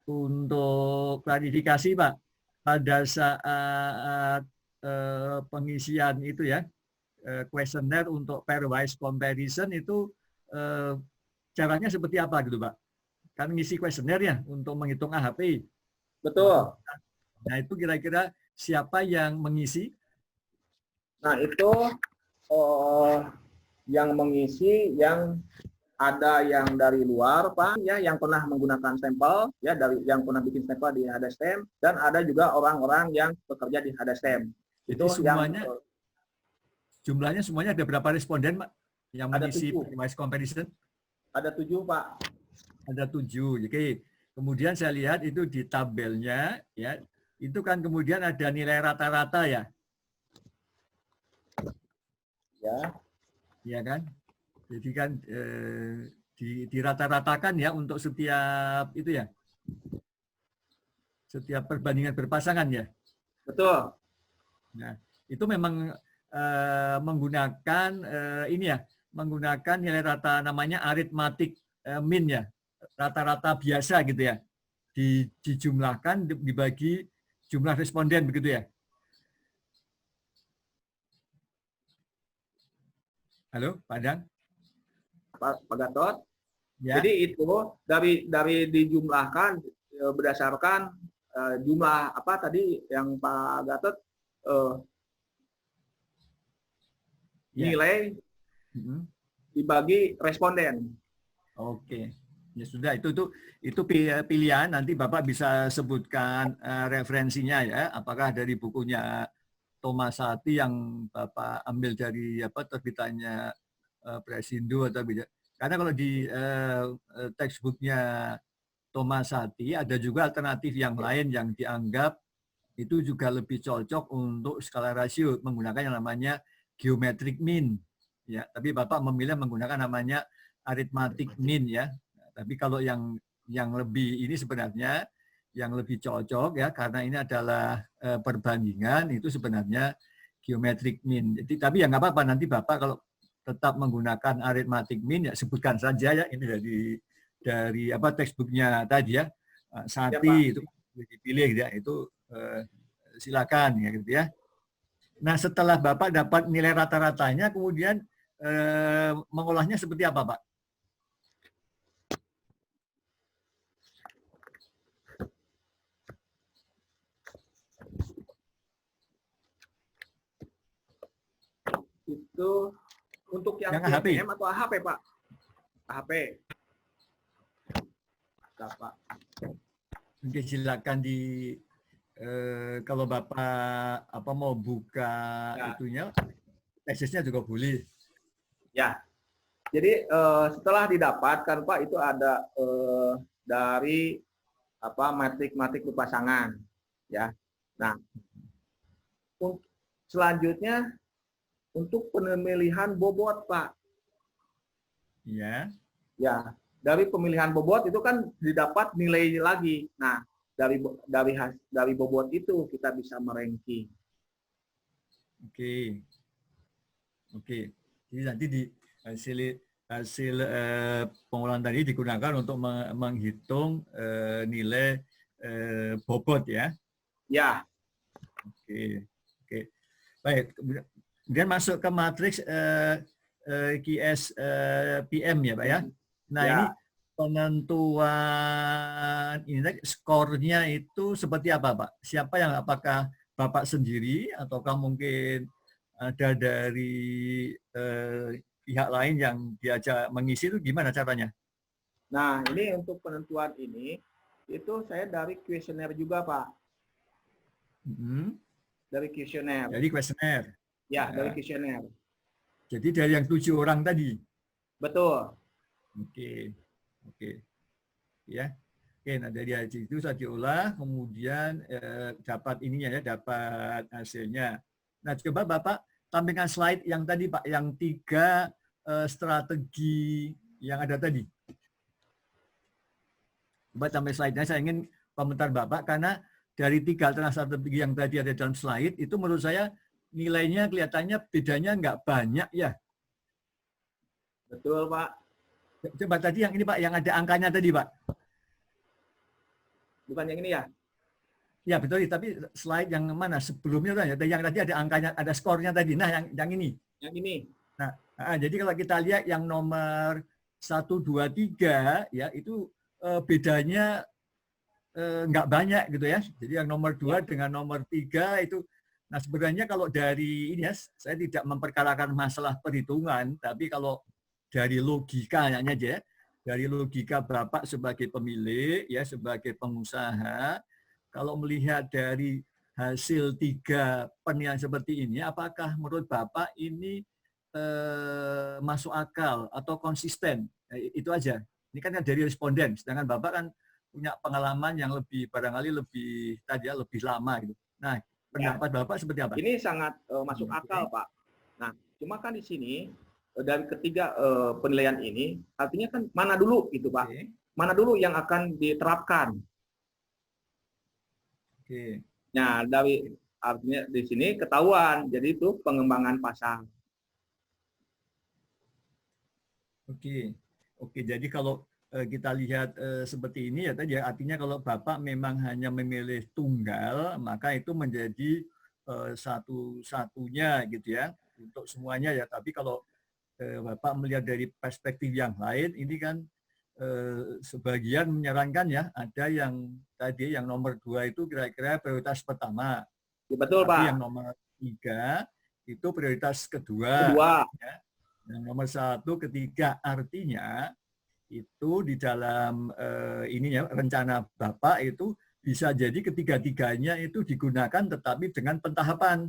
untuk klarifikasi Pak, pada saat pengisian itu ya, kuesioner untuk pairwise comparison itu caranya seperti apa gitu Pak? Kan ngisi kuesioner ya untuk menghitung AHP. Betul. Nah, itu kira-kira siapa yang mengisi? Nah, itu yang mengisi yang ada yang dari luar, Pak, ya, yang pernah menggunakan sampel, ya, dari yang pernah bikin sampel di HDSTEM, dan ada juga orang-orang yang bekerja di HDSTEM. Jadi Itu yang semuanya, jumlahnya semuanya ada berapa responden, Pak, yang Ada mengisi 7. voice comparison? ada 7, Pak. Ada 7. Oke. Kemudian saya lihat itu di tabelnya, ya, itu kan kemudian ada nilai rata-rata ya, Ya. ya kan? Jadi kan dirata-ratakan ya untuk setiap itu ya, setiap perbandingan berpasangan ya. Betul. Nah, itu memang menggunakan ini ya, menggunakan nilai rata namanya arithmetic mean ya, rata-rata biasa gitu ya, dijumlahkan dibagi jumlah responden begitu ya. Halo, Pak Dan? Pak Gatot. Ya. Jadi itu dari dijumlahkan berdasarkan jumlah apa tadi yang Pak Gatot Ya. nilai dibagi responden. Oke. Ya sudah, itu pilihan, nanti Bapak bisa sebutkan referensinya ya, apakah dari bukunya Thomas Sati yang Bapak ambil dari terbitannya Presindo atau beda. Karena kalau di textbooknya Thomas Sati ada juga alternatif yang lain yang dianggap itu juga lebih cocok untuk skala rasio menggunakan yang namanya geometric mean. Ya, tapi Bapak memilih menggunakan namanya arithmetic mean ya. Tapi kalau yang lebih ini sebenarnya yang lebih cocok ya, karena ini adalah perbandingan, itu sebenarnya geometric mean. Jadi tapi ya nggak apa-apa, nanti Bapak kalau tetap menggunakan arithmetic mean ya sebutkan saja ya, ini dari textbooknya tadi ya, Sati ya, itu dipilih ya, itu silakan ya gitu ya. Nah, setelah Bapak dapat nilai rata-ratanya, kemudian mengolahnya seperti apa, Pak? Itu untuk yang AHP atau AHP, Pak? AHP. Pak. Oke, silakan kalau Bapak mau buka ya, itunya, teksisnya juga boleh. Ya. Jadi setelah didapatkan Pak, itu ada dari matrik berpasangan ya. Nah, selanjutnya untuk pemilihan bobot, Pak. Ya. Ya, dari pemilihan bobot itu kan didapat nilai lagi. Nah, dari bobot itu kita bisa meranking. Oke. Jadi nanti di hasil pengolahan tadi digunakan untuk menghitung nilai bobot ya. Ya. Oke. Baik. Kemudian masuk ke matriks QS PM ya, Pak ya. Nah, ya. Ini penentuan skornya itu seperti apa, Pak? Siapa yang, apakah Bapak sendiri ataukah mungkin ada dari pihak lain yang diajak mengisi, itu gimana caranya? Nah, ini untuk penentuan ini, itu saya dari kuesioner juga, Pak. Dari kuesioner. Dari kuesioner. Ya, dari kuesioner. Jadi dari yang 7 orang tadi? Betul. Oke. Ya. Oke, nah dari hasil itu saya diolah, kemudian dapat ininya ya, dapat hasilnya. Nah, coba Bapak tampilkan slide yang tadi, Pak, yang 3 strategi yang ada tadi. Coba tampil slide-nya, saya ingin komentar Bapak, karena dari 3 alternatif strategi yang tadi ada dalam slide, itu menurut saya nilainya kelihatannya bedanya nggak banyak ya. Betul, Pak. Coba tadi yang ini, Pak, yang ada angkanya tadi, Pak. Bukan yang ini ya? Ya, betul, tapi slide yang mana? Sebelumnya yang tadi ada angkanya, ada skornya tadi. Nah, yang ini. Yang ini. Nah, jadi kalau kita lihat yang nomor 1, 2, 3 ya, itu bedanya nggak banyak gitu ya. Jadi yang nomor 2 dengan nomor 3 itu, nah sebenarnya kalau dari ini ya, saya tidak memperkarakan masalah perhitungan, tapi kalau dari logikanya aja, dari logika Bapak sebagai pemilik ya, sebagai pengusaha, kalau melihat dari hasil 3 penilaian seperti ini, apakah menurut Bapak ini masuk akal atau konsisten? Itu aja. Ini kan dari responden, sedangkan Bapak kan punya pengalaman yang barangkali lebih tadi ya, lebih lama gitu. Nah, pendapat Bapak seperti apa? Ini sangat masuk akal, Pak. Nah, cuma kan di sini dari ketiga penilaian ini, artinya kan mana dulu gitu, Pak? Mana dulu yang akan diterapkan? Nah, dari artinya di sini ketahuan, jadi itu pengembangan pasar. Oke. Jadi kalau kita lihat seperti ini ya tadi ya, artinya kalau Bapak memang hanya memilih tunggal, maka itu menjadi satu-satunya gitu ya untuk semuanya ya. Tapi kalau Bapak melihat dari perspektif yang lain, ini kan sebagian menyarankan ya, ada yang tadi yang nomor 2 itu kira-kira prioritas pertama. Ya, betul, tapi Pak. yang nomor 3 itu prioritas kedua. Ya. Yang nomor 1, ketiga, artinya itu di dalam rencana Bapak itu bisa jadi ketiga-tiganya itu digunakan tetapi dengan pentahapan.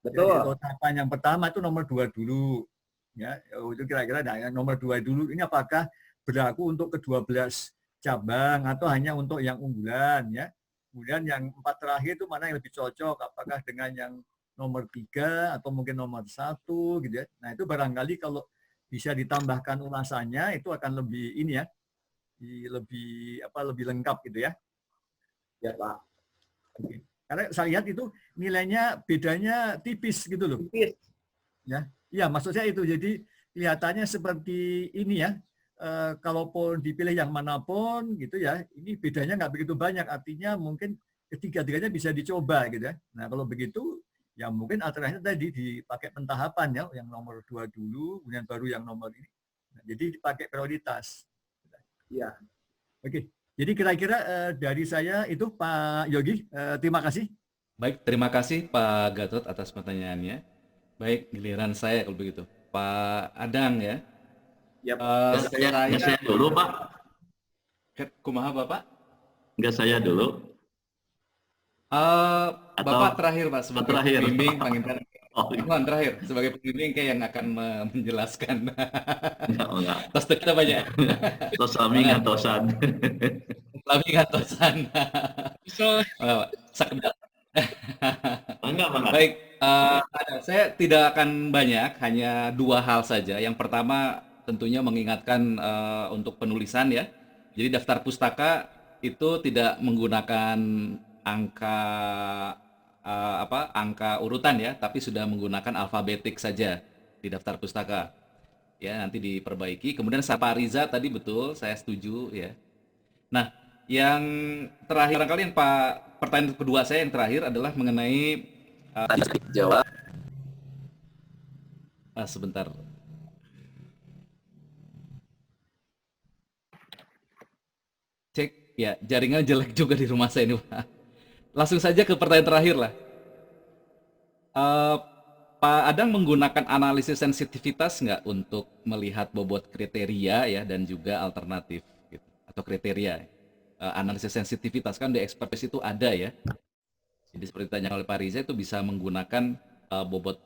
Betul. Jadi tahapan yang pertama itu nomor 2 dulu. Ya, itu kira-kira nomor 2 dulu ini apakah berlaku untuk ke-12 cabang atau hanya untuk yang unggulan ya. Kemudian yang 4 terakhir itu mana yang lebih cocok, apakah dengan yang nomor 3 atau mungkin nomor 1 gitu ya. Nah, itu barangkali kalau bisa ditambahkan ulasannya itu akan lebih ini ya. Lebih lengkap gitu ya. Ya, Pak. Oke. Karena saya lihat itu nilainya bedanya tipis gitu loh. Tipis. Ya. Iya, maksud saya itu. Jadi kelihatannya seperti ini ya. Kalaupun dipilih yang manapun gitu ya, ini bedanya nggak begitu banyak. Artinya mungkin ketiga-tiganya bisa dicoba gitu ya. Nah, kalau begitu ya mungkin alternatifnya tadi dipakai pentahapan ya, yang nomor 2 dulu, kemudian baru yang nomor ini. Nah, jadi dipakai prioritas. Iya. Oke. Jadi kira-kira dari saya itu Pak Yogi, terima kasih. Baik, terima kasih Pak Gatot atas pertanyaannya. Baik, giliran saya kalau begitu. Pak Adang ya. Ya, Nggak saya dulu, Pak. Kumaha Bapak? Nggak saya dulu. Bapak terakhir Pak sebagai terakhir. pembimbing Panginten. Oh, Terakhir sebagai pembimbing kayak yang akan menjelaskan. enggak. Tos kita banyak. Tosami ngatosan. Lami ngatosan. Sekedar. Enggak. Baik, saya tidak akan banyak, hanya 2 hal saja. Yang pertama tentunya mengingatkan untuk penulisan ya. Jadi daftar pustaka itu tidak menggunakan angka urutan ya, tapi sudah menggunakan alfabetik saja di daftar pustaka. Ya, nanti diperbaiki. Kemudian Pak Riza tadi betul, saya setuju ya. Nah, yang terakhir barangkali yang pertanyaan kedua saya yang terakhir adalah mengenai jawab. Sebentar. Cek ya, jaringan jelek juga di rumah saya ini, Pak. Langsung saja ke pertanyaan terakhir lah. Pak Adang menggunakan analisis sensitivitas nggak untuk melihat bobot kriteria ya dan juga alternatif gitu, atau kriteria analisis sensitivitas kan di expertise itu ada ya. Jadi seperti ditanya oleh Pak Riza itu bisa menggunakan bobot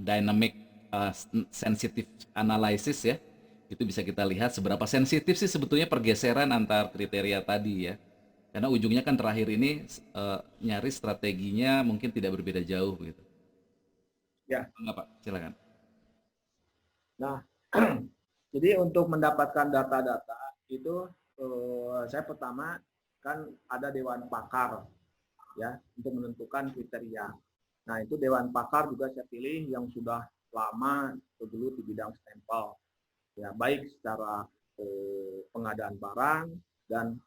dynamic sensitive analysis ya. Itu bisa kita lihat seberapa sensitif sih sebetulnya pergeseran antar kriteria tadi ya. Karena ujungnya kan terakhir ini nyaris strateginya mungkin tidak berbeda jauh gitu. Ya. Enggak Pak, silakan. Nah, jadi untuk mendapatkan data-data itu saya pertama kan ada dewan pakar ya untuk menentukan kriteria. Nah, itu dewan pakar juga saya pilih yang sudah lama dulu di bidang stempel. Ya, baik secara pengadaan barang dan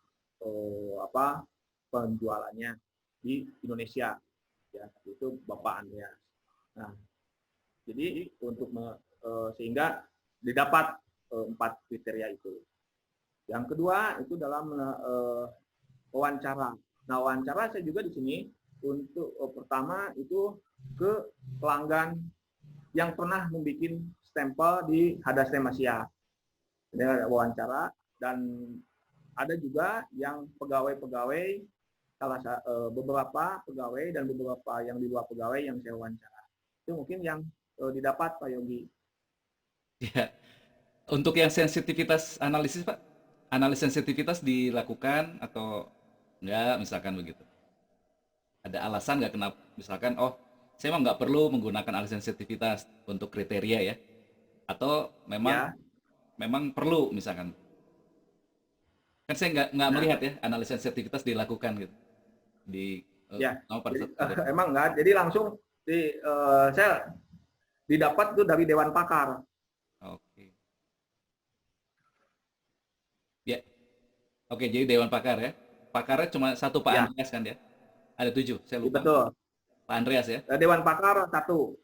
penjualannya di Indonesia ya, itu Bapak Andreas. Nah, jadi untuk sehingga didapat 4 kriteria itu. Yang kedua itu dalam wawancara. Nah, wawancara saya juga di sini untuk pertama itu ke pelanggan yang pernah membuat stempel di Hadastem Asia. Ada wawancara dan ada juga yang pegawai-pegawai beberapa pegawai dan beberapa yang di luar pegawai yang saya wawancara. Itu mungkin yang didapat Pak Yogi. Ya. Untuk yang sensitivitas analisis, Pak, analisis sensitivitas dilakukan atau enggak, misalkan begitu? Ada alasan nggak kenapa? Misalkan, oh, saya emang nggak perlu menggunakan analisis sensitivitas untuk kriteria ya? Atau memang Ya. memang perlu, misalkan? Kan saya nggak Nah, melihat ya analisis sensitivitas dilakukan gitu di ya. pada Jadi, saat emang enggak. Jadi langsung saya didapat tuh dari Dewan Pakar. Oke. Ya, oke. Jadi Dewan Pakar ya. Pakarnya cuma satu, Pak Ya, Andreas kan ya? Ada 7, saya lupa. betul. Pak Andreas ya, Dewan Pakar satu.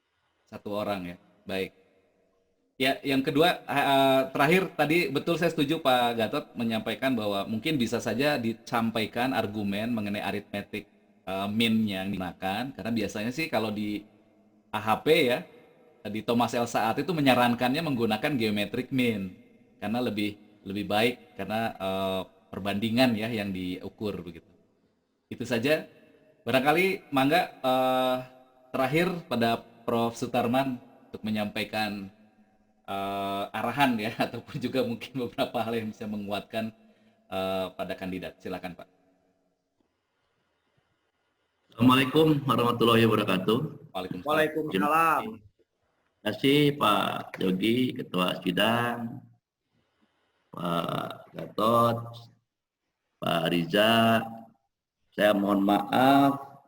1 orang ya. Baik. Ya, yang kedua, terakhir tadi betul saya setuju Pak Gatot menyampaikan bahwa mungkin bisa saja disampaikan argumen mengenai aritmetik mean yang digunakan, karena biasanya sih kalau di AHP ya, di Thomas L. Saat itu menyarankannya menggunakan geometric mean karena lebih lebih baik karena perbandingan ya yang diukur begitu. Itu saja. Barangkali mangga terakhir pada Prof. Sutarman untuk menyampaikan arahan ya ataupun juga mungkin beberapa hal yang bisa menguatkan pada kandidat. Silakan Pak. Assalamualaikum warahmatullahi wabarakatuh. Waalaikumsalam. Waalaikumsalam. Terima kasih Pak Yogi, Ketua Sidang, Pak Gatot, Pak Riza. Saya mohon maaf,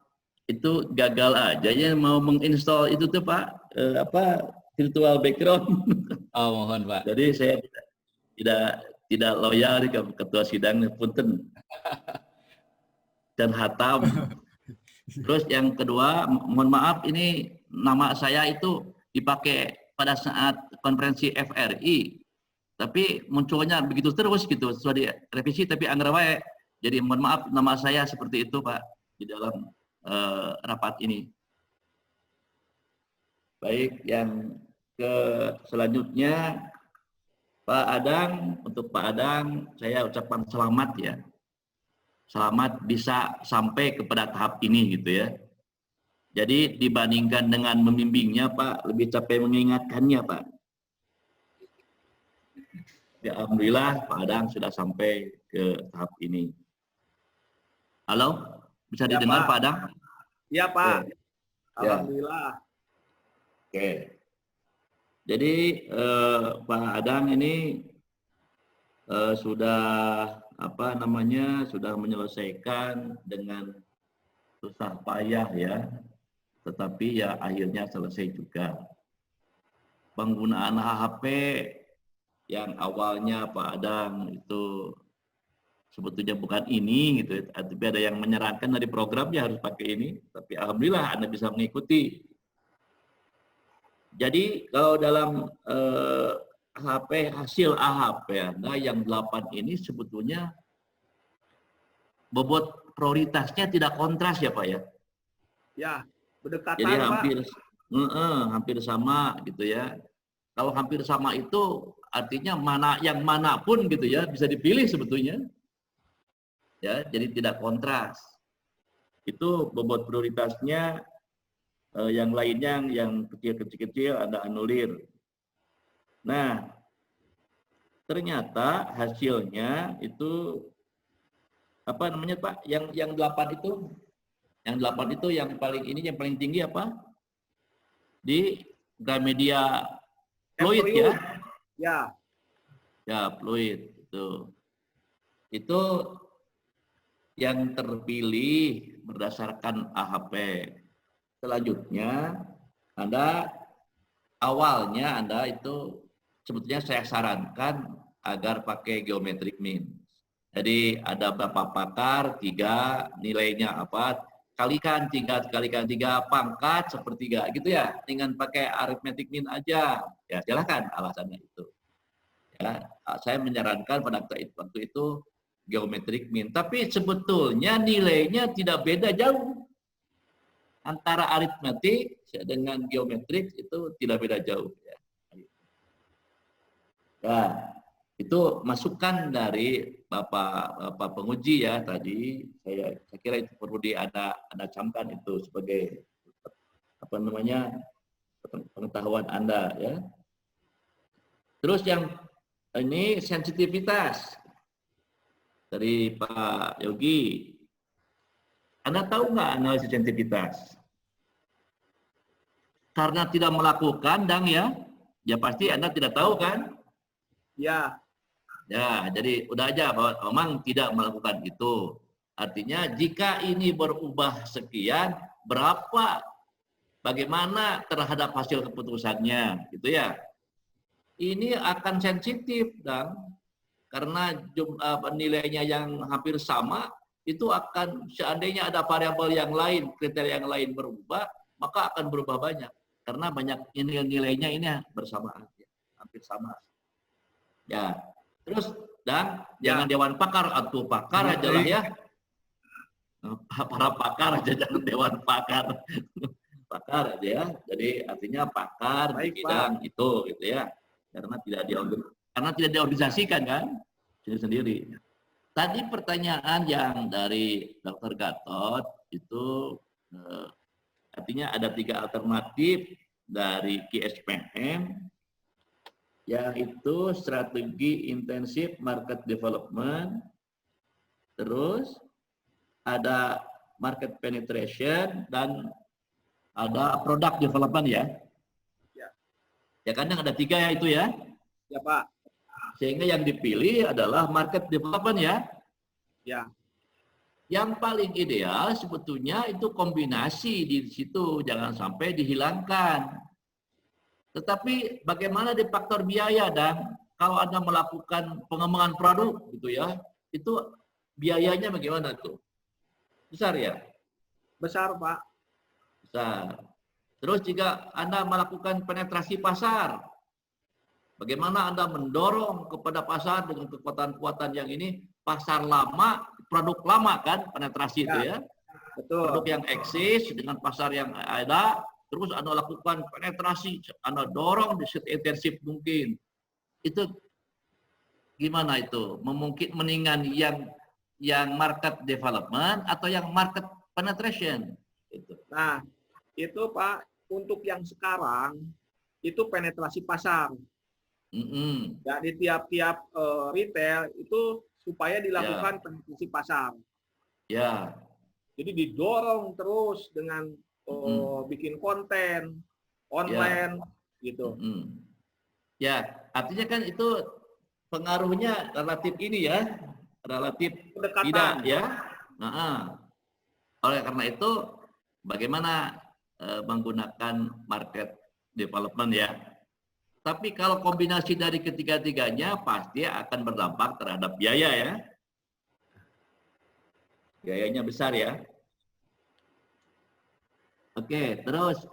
itu gagal aja ya mau menginstall itu tuh Pak, virtual background. Oh mohon Pak. Jadi saya tidak loyal ke Ketua Sidang, punten. Dan hatam. Terus yang kedua, mohon maaf ini nama saya itu dipakai pada saat konferensi FRI, tapi munculnya begitu terus gitu, sudah direvisi tapi anggar wae. Jadi mohon maaf nama saya seperti itu Pak di dalam rapat ini. Baik, yang selanjutnya Pak Adang, untuk Pak Adang saya ucapkan selamat ya. Selamat bisa sampai kepada tahap ini gitu ya. Jadi dibandingkan dengan membimbingnya Pak, lebih capek mengingatkannya Pak. Ya, alhamdulillah Pak Adang sudah sampai ke tahap ini. Halo, bisa Ya, didengar Pak. Pak Adang? Iya Pak. Oke. Alhamdulillah. Oke. Jadi Pak Adang ini sudah sudah menyelesaikan dengan susah payah ya, tetapi ya akhirnya selesai juga. Penggunaan HHP yang awalnya Pak Adang itu sebetulnya bukan ini gitu, tapi ada yang menyarankan dari programnya harus pakai ini, tapi alhamdulillah Anda bisa mengikuti. Jadi kalau dalam hasil AHP Anda yang 8 ini sebetulnya bobot prioritasnya tidak kontras ya Pak ya? Ya, berdekatan Jadi Pak. hampir sama gitu ya. Kalau hampir sama itu artinya yang manapun gitu ya bisa dipilih sebetulnya. Ya, jadi tidak kontras. Itu bobot prioritasnya, yang lainnya yang kecil-kecil Anda anulir. Nah, ternyata hasilnya itu apa namanya Pak? Yang 8 itu, yang paling tinggi apa? Di Gramedia fluid ya. Ya. Ya, fluid itu. Itu yang terpilih berdasarkan AHP. Selanjutnya awalnya Anda itu sebetulnya saya sarankan agar pakai geometric mean. Jadi ada berapa pakar, 3 nilainya apa, kalikan 3 pangkat sepertiga gitu ya, dengan pakai arithmetic mean aja. Ya silakan alasannya itu. Ya, saya menyarankan pada waktu itu geometric mean, tapi sebetulnya nilainya tidak beda jauh. Antara aritmetik dengan geometrik itu tidak beda jauh. Ya. Nah, Itu masukan dari Bapak penguji ya tadi. Saya kira itu perlu Anda camkan itu sebagai apa namanya pengetahuan Anda ya. Terus yang ini sensitivitas dari Pak Yogi. Anda tahu nggak analisis sensitivitas? Karena tidak melakukan, Dang ya pasti Anda tidak tahu kan? Ya, Ya, jadi udah aja bahwa memang tidak melakukan itu. Artinya jika ini berubah sekian, berapa, bagaimana terhadap hasil keputusannya, gitu ya. Ini akan sensitif, dan karena nilainya yang hampir sama, itu akan seandainya ada variabel yang lain, kriteria yang lain berubah, maka akan berubah banyak. Karena banyak nilainya ini bersamaan, hampir sama. Ya, terus dan jangan dewan pakar atau pakar aja lah ya. Para pakar aja, jangan dewan pakar. Pakar aja ya. Jadi artinya pakar di bidang itu gitu ya. Karena tidak diorganisasikan kan sendiri. Tadi pertanyaan yang dari Dr. Gatot itu artinya ada 3 alternatif dari KSPM, yaitu strategi intensif market development, terus ada market penetration, dan ada product development ya. Ya kan yang ada 3 ya itu ya. ya Pak. Sehingga yang dipilih adalah market development ya. Ya. Yang paling ideal sebetulnya itu kombinasi di situ, jangan sampai dihilangkan. Tetapi bagaimana di faktor biaya, dan kalau Anda melakukan pengembangan produk gitu ya, itu biayanya bagaimana tuh? Besar ya? Besar, Pak. Besar. Terus jika Anda melakukan penetrasi pasar, bagaimana Anda mendorong kepada pasar dengan kekuatan-kekuatan yang ini, pasar lama, produk lama kan, penetrasi itu ya. Betul. Produk yang eksis dengan pasar yang ada, terus Anda lakukan penetrasi, Anda dorong di intensif mungkin. Itu gimana itu? Memungkin mendingan yang market development atau yang market penetration? Itu. Nah, itu Pak, untuk yang sekarang itu penetrasi pasar. Ya, di tiap-tiap retail itu supaya dilakukan penetrasi pasar. Ya. Jadi didorong terus dengan bikin konten online gitu. Ya, artinya kan itu pengaruhnya relatif ini ya, relatif Pendekatan. tidak ya. Oleh karena itu, bagaimana menggunakan market development ya. Tapi kalau kombinasi dari ketiga-tiganya pasti akan berdampak terhadap biaya ya. Biayanya besar ya. Oke, terus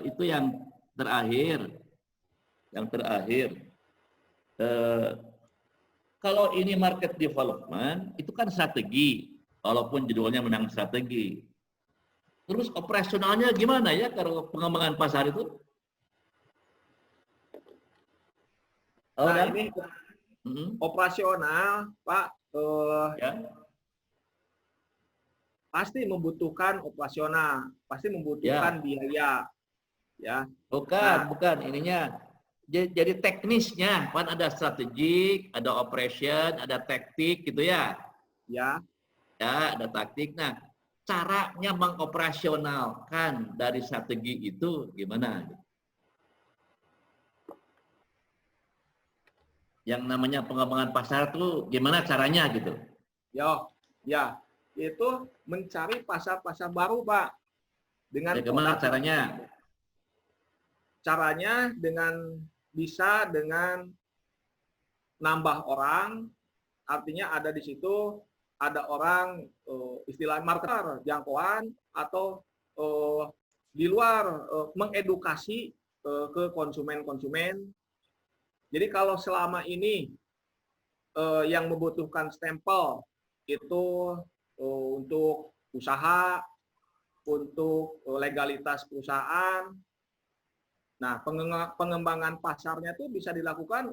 itu yang terakhir. Yang terakhir, kalau ini market development, itu kan strategi. Walaupun judulnya menang strategi. Terus operasionalnya gimana ya kalau pengembangan pasar itu? Nah, ini operasional, Pak, ya. Pasti membutuhkan operasional, pasti membutuhkan biaya, ya. Bukan ininya. Jadi teknisnya, kan ada strategik, ada operation, ada taktik gitu ya. Ya. Ya, ada taktik. Nah, caranya mengoperasionalkan dari strategi itu gimana? Yang namanya pengembangan pasar tuh gimana caranya gitu? Ya, itu mencari pasar-pasar baru, Pak. Dengan gimana caranya? Caranya bisa dengan nambah orang, artinya ada di situ ada orang istilah marketer, jangkauan atau di luar mengedukasi ke konsumen-konsumen. Jadi kalau selama ini yang membutuhkan stempel itu untuk usaha, untuk legalitas perusahaan. Nah, pengembangan pasarnya itu bisa dilakukan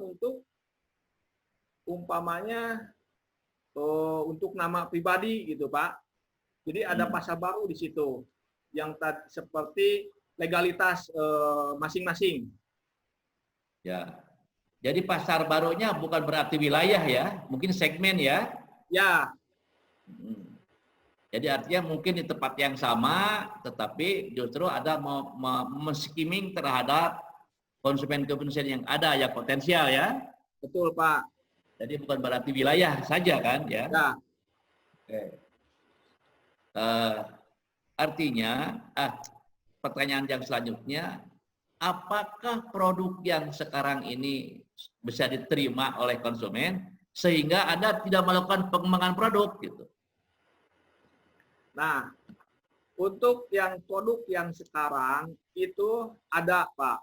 umpamanya untuk nama pribadi gitu Pak. Jadi ada pasar baru di situ yang seperti legalitas masing-masing. Ya. Jadi pasar barunya bukan berarti wilayah ya, mungkin segmen ya. Ya, Jadi artinya mungkin di tempat yang sama, tetapi justru ada men-skimming terhadap konsumen-konsumen yang ada, yang potensial ya. betul Pak. Jadi bukan berarti wilayah saja kan ya. Ya, Oke. Artinya, pertanyaan yang selanjutnya, apakah produk yang sekarang ini bisa diterima oleh konsumen sehingga Anda tidak melakukan pengembangan produk gitu? nah untuk yang produk yang sekarang itu ada Pak.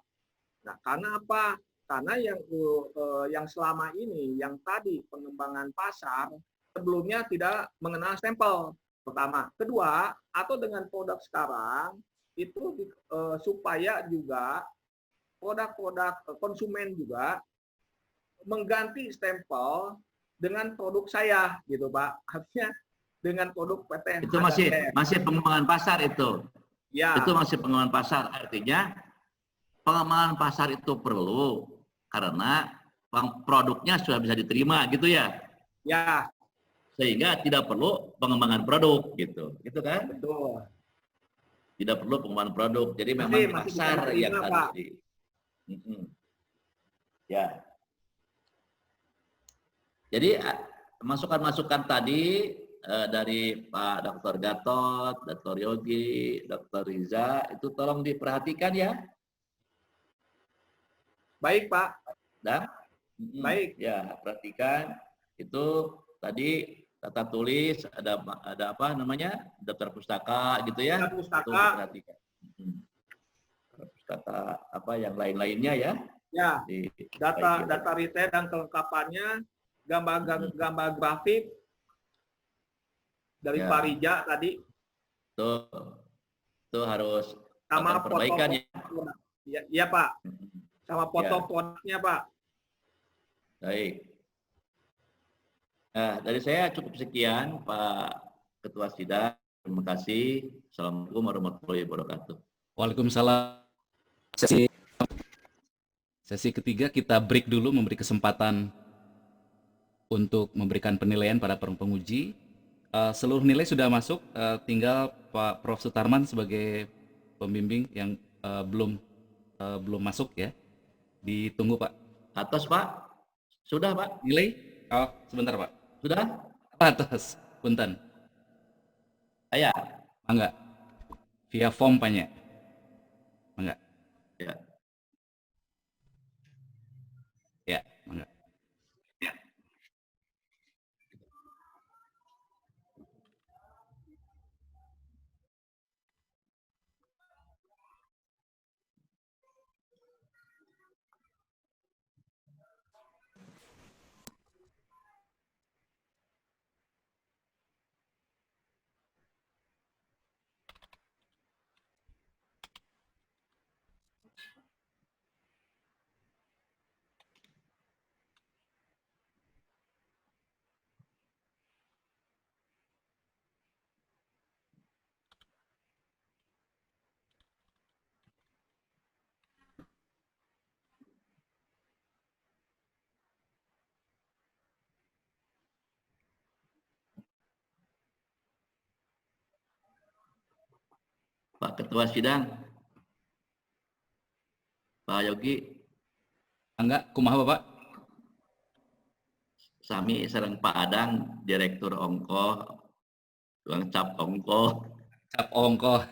Nah, karena apa? Karena yang selama ini, yang tadi pengembangan pasar sebelumnya tidak mengenal stempel. Pertama, kedua, atau dengan produk sekarang itu supaya juga produk-produk konsumen juga mengganti stempel dengan produk saya, gitu Pak. Artinya dengan produk PT Itu masih pengembangan pasar itu. Ya. Itu masih pengembangan pasar. Artinya pengembangan pasar itu perlu karena produknya sudah bisa diterima gitu ya. Ya. Sehingga tidak perlu pengembangan produk gitu. Gitu kan? Betul. Tidak perlu pengembangan produk. Jadi memang pasar yang harus di ya. Jadi masukan-masukan tadi dari Pak Dr. Gatot, Dr. Yogi, Dr. Riza itu tolong diperhatikan ya. Baik Pak. Baik. Ya, perhatikan itu tadi tata tulis ada apa namanya daftar pustaka gitu ya. Daftar pustaka. Itu diperhatikan. Pustaka apa yang lain-lainnya ya. Ya. Data retail dan kelengkapannya, gambar grafik dari Pak Rija tadi. Itu harus sama perbaikan ya. Iya Pak. Sama foto produknya Pak. Baik. Nah, dari saya cukup sekian Pak Ketua Sidang. Terima kasih. Assalamualaikum warahmatullahi wabarakatuh. Waalaikumsalam. Sesi ketiga kita break dulu, memberi kesempatan untuk memberikan penilaian pada penguji. Seluruh nilai sudah masuk, tinggal Pak Prof. Sutarman sebagai pembimbing yang belum masuk ya. Ditunggu Pak. Atas Pak? Sudah Pak? Nilai? Oh, sebentar Pak. Sudah? Atas, punten. Ayah? Enggak. Via form Paknya. Enggak. Ya. Ya, enggak. Pak Ketua Sidang. Pak Yogi. Enggak, kumaha Bapak? Sami sareng Pak Adang, Direktur Ongko, tukang cap ongko. Cap ongko.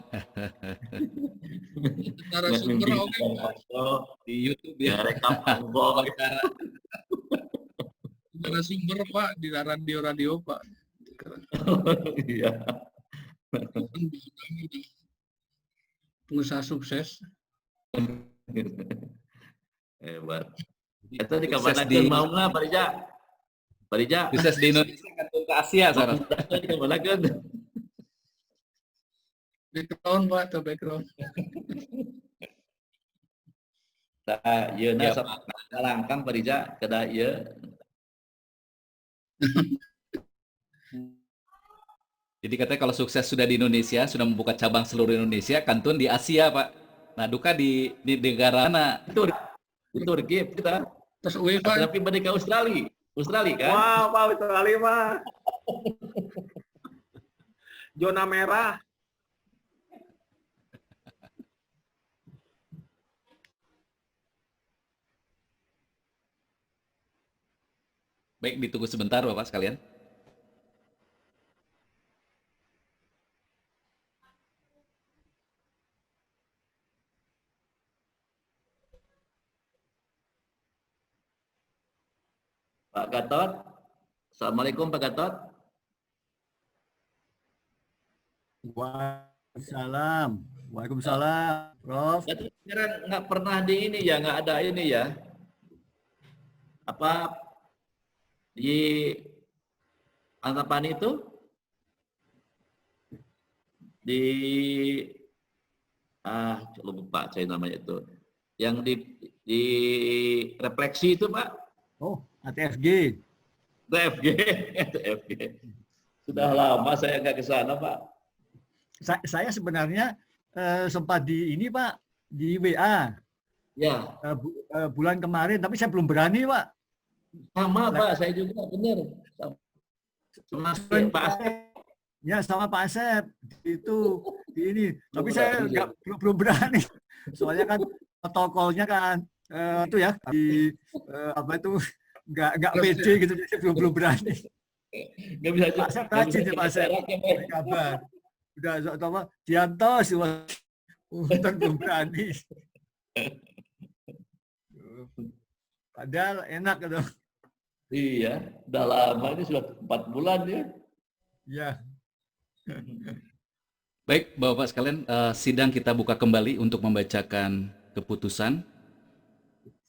Narasumber Di YouTube ya. Rekap ongko. Narasumber Pak di radio Pak. Iya. Pengusaha sukses. Hebat. Itu di Kamanakeun mau nggak Pak Rija? Pak Rija. Sukses di Indonesia kan ke Asia sekarang. Di Kamanakeun. Background Pak, atau background. Nah, yeuna langkang Pak Rija kada ieu Jadi katanya kalau sukses sudah di Indonesia, sudah membuka cabang seluruh Indonesia, kantun di Asia, Pak. Nah, duka di negara mana? Itu Turki kita. Terus UEFA Tapi balik ke Australia. Australia kan? Wow, Pak Australia mah. Zona merah. Baik, ditunggu sebentar Bapak sekalian. Pak Gatot. Assalamualaikum Pak Gatot. Waalaikumsalam. Waalaikumsalam, Prof. Gatot sekarang nggak pernah di ini ya, nggak ada ini ya. Apa di Antapani itu di lupa saya namanya itu, yang di refleksi itu Pak, Oh, ATFG. TFG. TFG. Sudah lama saya nggak ke sana Pak. Saya sebenarnya sempat di ini Pak, di WA Ya, bulan kemarin, tapi saya belum berani Pak. sama Pak, saya juga benar. Sama Pak Asep. Ya sama Pak Asep itu di ini, tapi saya belum berani. Soalnya kan protokolnya kan itu ya di apa itu nggak pede gitu, jadi belum berani. Nggak bisa Pak Asep rajin ya Pak Asep, kabar. Udah apa diantos, untung belum berani. Padahal enak gitu. Iya, udah lama ini sudah 4 bulan ya. Ya. Baik, Bapak sekalian, sidang kita buka kembali untuk membacakan keputusan.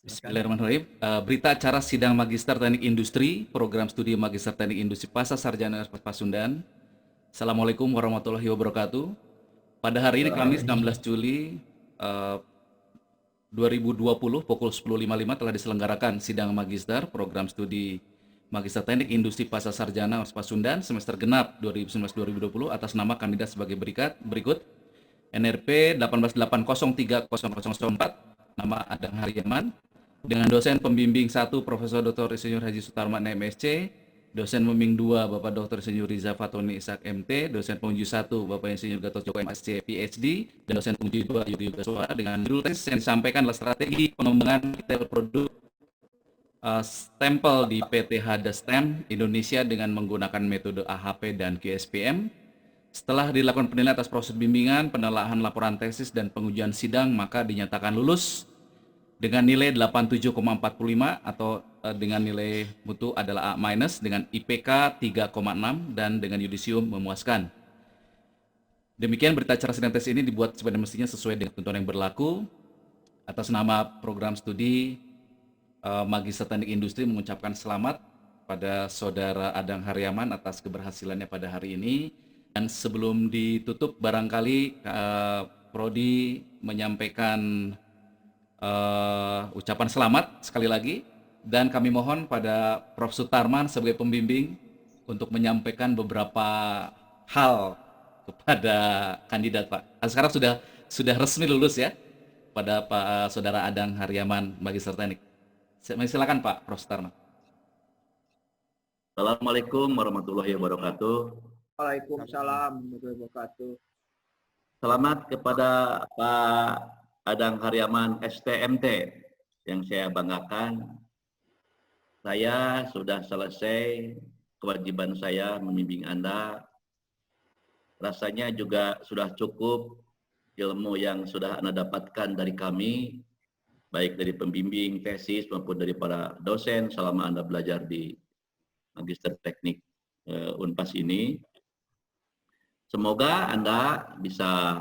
Bismillahirrahmanirrahim. Berita acara sidang Magister Teknik Industri, Program Studi Magister Teknik Industri Pasar Sarjana Universitas Pasundan. Assalamualaikum warahmatullahi wabarakatuh. Pada hari ini Kamis 16 Juli 2020 pukul 10.55 telah diselenggarakan sidang Magister Program Studi Magister Teknik Industri Pasar Sarjana Universitas Pasundan semester genap 2019-2020 atas nama kandidat sebagai berikut. NRP 188030004, nama Adang Haryaman, dengan dosen pembimbing 1 Profesor Dr. Insinyur Haji Sutarman MSc, dosen pembimbing 2 Bapak Dr. Insinyur Riza Fatoni Ishak MT, dosen penguji 1 Bapak Insinyur Gatot Joko MSc PhD, dan dosen penguji 2 Yudi Yugaswara, dengan judul tes yang disampaikan adalah strategi pengembangan retail produk stempel di PT Hadastem Indonesia dengan menggunakan metode AHP dan QSPM. Setelah dilakukan penilaian atas proses bimbingan, penelaahan laporan tesis, dan pengujian sidang, maka dinyatakan lulus dengan nilai 87,45 atau dengan nilai mutu adalah A- dengan IPK 3,6 dan dengan yudisium memuaskan. Demikian berita acara sidang tes ini dibuat sebagai mestinya sesuai dengan ketentuan yang berlaku. Atas nama program studi Magister Teknik Industri mengucapkan selamat pada Saudara Adang Haryaman atas keberhasilannya pada hari ini. Dan sebelum ditutup, barangkali Prodi menyampaikan ucapan selamat sekali lagi, dan kami mohon pada Prof. Sutarman sebagai pembimbing untuk menyampaikan beberapa hal kepada kandidat Pak. Sekarang sudah resmi lulus ya pada Pak Saudara Adang Haryaman Magister Teknik. Silakan Pak Prof. Sutarman. Assalamualaikum warahmatullahi wabarakatuh. Waalaikumsalam warahmatullahi wabarakatuh. Selamat kepada Pak Adang Haryaman STMT yang saya banggakan. Saya sudah selesai kewajiban saya membimbing Anda. Rasanya juga sudah cukup ilmu yang sudah Anda dapatkan dari kami, baik dari pembimbing tesis maupun dari para dosen selama Anda belajar di Magister Teknik Unpas ini. Semoga Anda bisa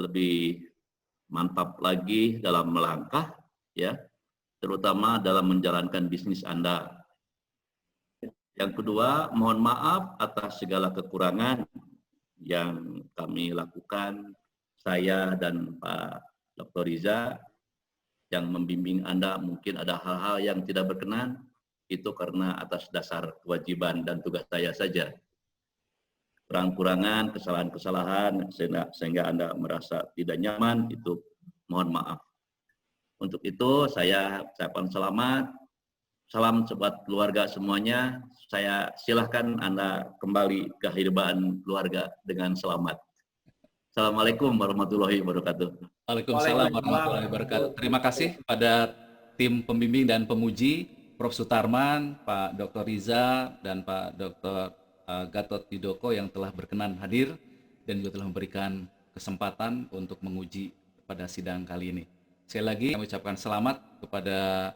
lebih mantap lagi dalam melangkah, ya, terutama dalam menjalankan bisnis Anda. Yang kedua, mohon maaf atas segala kekurangan yang kami lakukan, saya dan Pak Dr. Riza, yang membimbing Anda mungkin ada hal-hal yang tidak berkenan. itu karena atas dasar kewajiban dan tugas saya saja. Kurang-kurangan, kesalahan-kesalahan sehingga Anda merasa tidak nyaman, itu mohon maaf. Untuk itu saya ucapkan selamat, salam buat keluarga semuanya. Saya silahkan Anda kembali ke kehidupan keluarga dengan selamat. Assalamualaikum warahmatullahi wabarakatuh. Waalaikumsalam warahmatullahi wabarakatuh. Terima kasih pada tim pembimbing dan pemuji, Prof. Sutarman, Pak Dr. Riza, dan Pak Dr. Gatot Widoko yang telah berkenan hadir dan juga telah memberikan kesempatan untuk menguji pada sidang kali ini. Sekali lagi kami ucapkan selamat kepada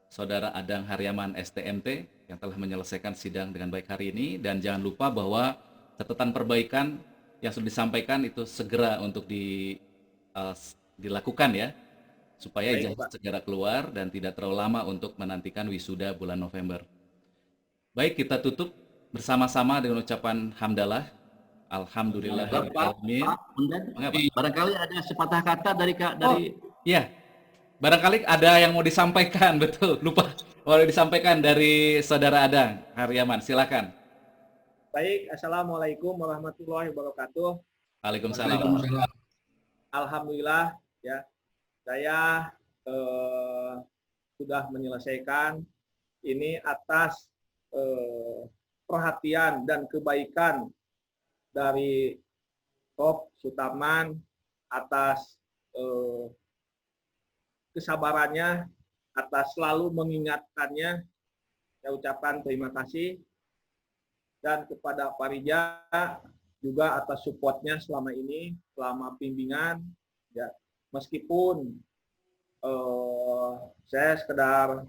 Saudara Adang Haryaman STMT yang telah menyelesaikan sidang dengan baik hari ini, dan jangan lupa bahwa catatan perbaikan yang sudah disampaikan itu segera untuk dilakukan ya, supaya Baik, ijazah segera keluar dan tidak terlalu lama untuk menantikan wisuda bulan November. Baik, kita tutup bersama-sama dengan ucapan hamdalah. Alhamdulillahirrahmanirrahim. Barangkali ada sepatah kata dari Iya, barangkali ada yang mau disampaikan, betul, lupa. Boleh disampaikan dari Saudara Adang Haryaman, silakan. Baik, Assalamualaikum warahmatullahi wabarakatuh. Waalaikumsalam. Waalaikumsalam. Alhamdulillah ya, saya sudah menyelesaikan ini atas perhatian dan kebaikan dari Prof. Sutarman, atas kesabarannya, atas selalu mengingatkannya. Saya ucapkan terima kasih. Dan kepada Pak Riza juga atas supportnya selama ini, selama bimbingan. Ya, meskipun saya sekedar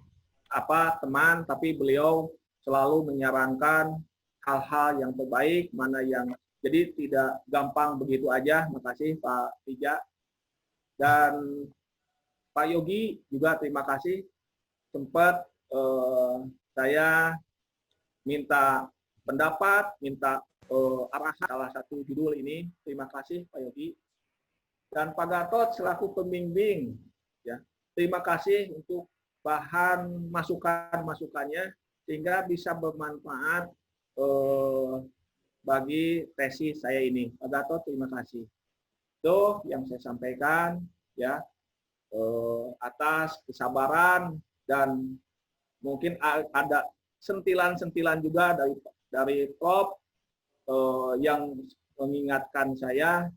teman, tapi beliau selalu menyarankan hal-hal yang terbaik, mana yang jadi tidak gampang begitu aja. Makasih Pak Riza. Dan Pak Yogi juga terima kasih, sempat saya minta pendapat, minta arahan salah satu judul ini. Terima kasih Pak Yogi. Dan Pak Gatot selaku pembimbing, ya, terima kasih untuk bahan masukan-masukannya sehingga bisa bermanfaat bagi tesis saya ini. Pak Gatot terima kasih. Itu yang saya sampaikan ya, atas kesabaran, dan mungkin ada sentilan-sentilan juga dari Prof yang mengingatkan saya,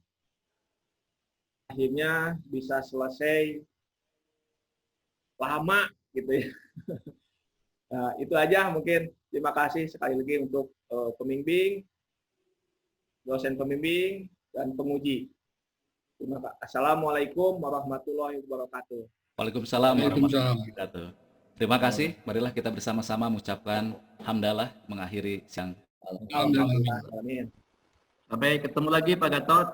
akhirnya bisa selesai lama gitu ya. Nah, itu aja mungkin. Terima kasih sekali lagi untuk pembimbing, dosen pembimbing, dan penguji. Terima kasih. Assalamualaikum warahmatullahi wabarakatuh. Waalaikumsalam warahmatullahi wabarakatuh. Terima kasih. Marilah kita bersama-sama mengucapkan hamdalah mengakhiri siang. Amin. Sampai ketemu lagi Pak Gatot.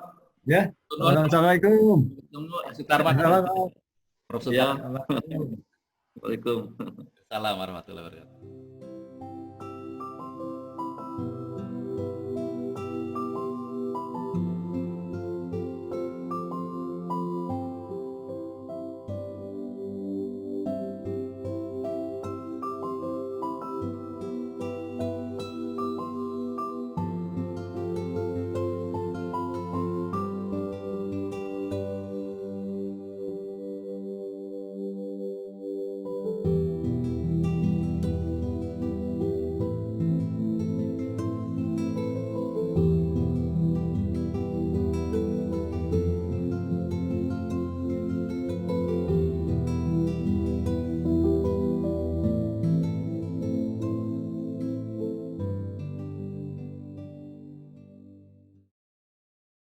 Ya. Assalamualaikum. Ketemu Sutarman. Assalamualaikum. Prof. Ya. Sutarman. Waalaikumsalam. Assalamualaikum warahmatullahi wabarakatuh.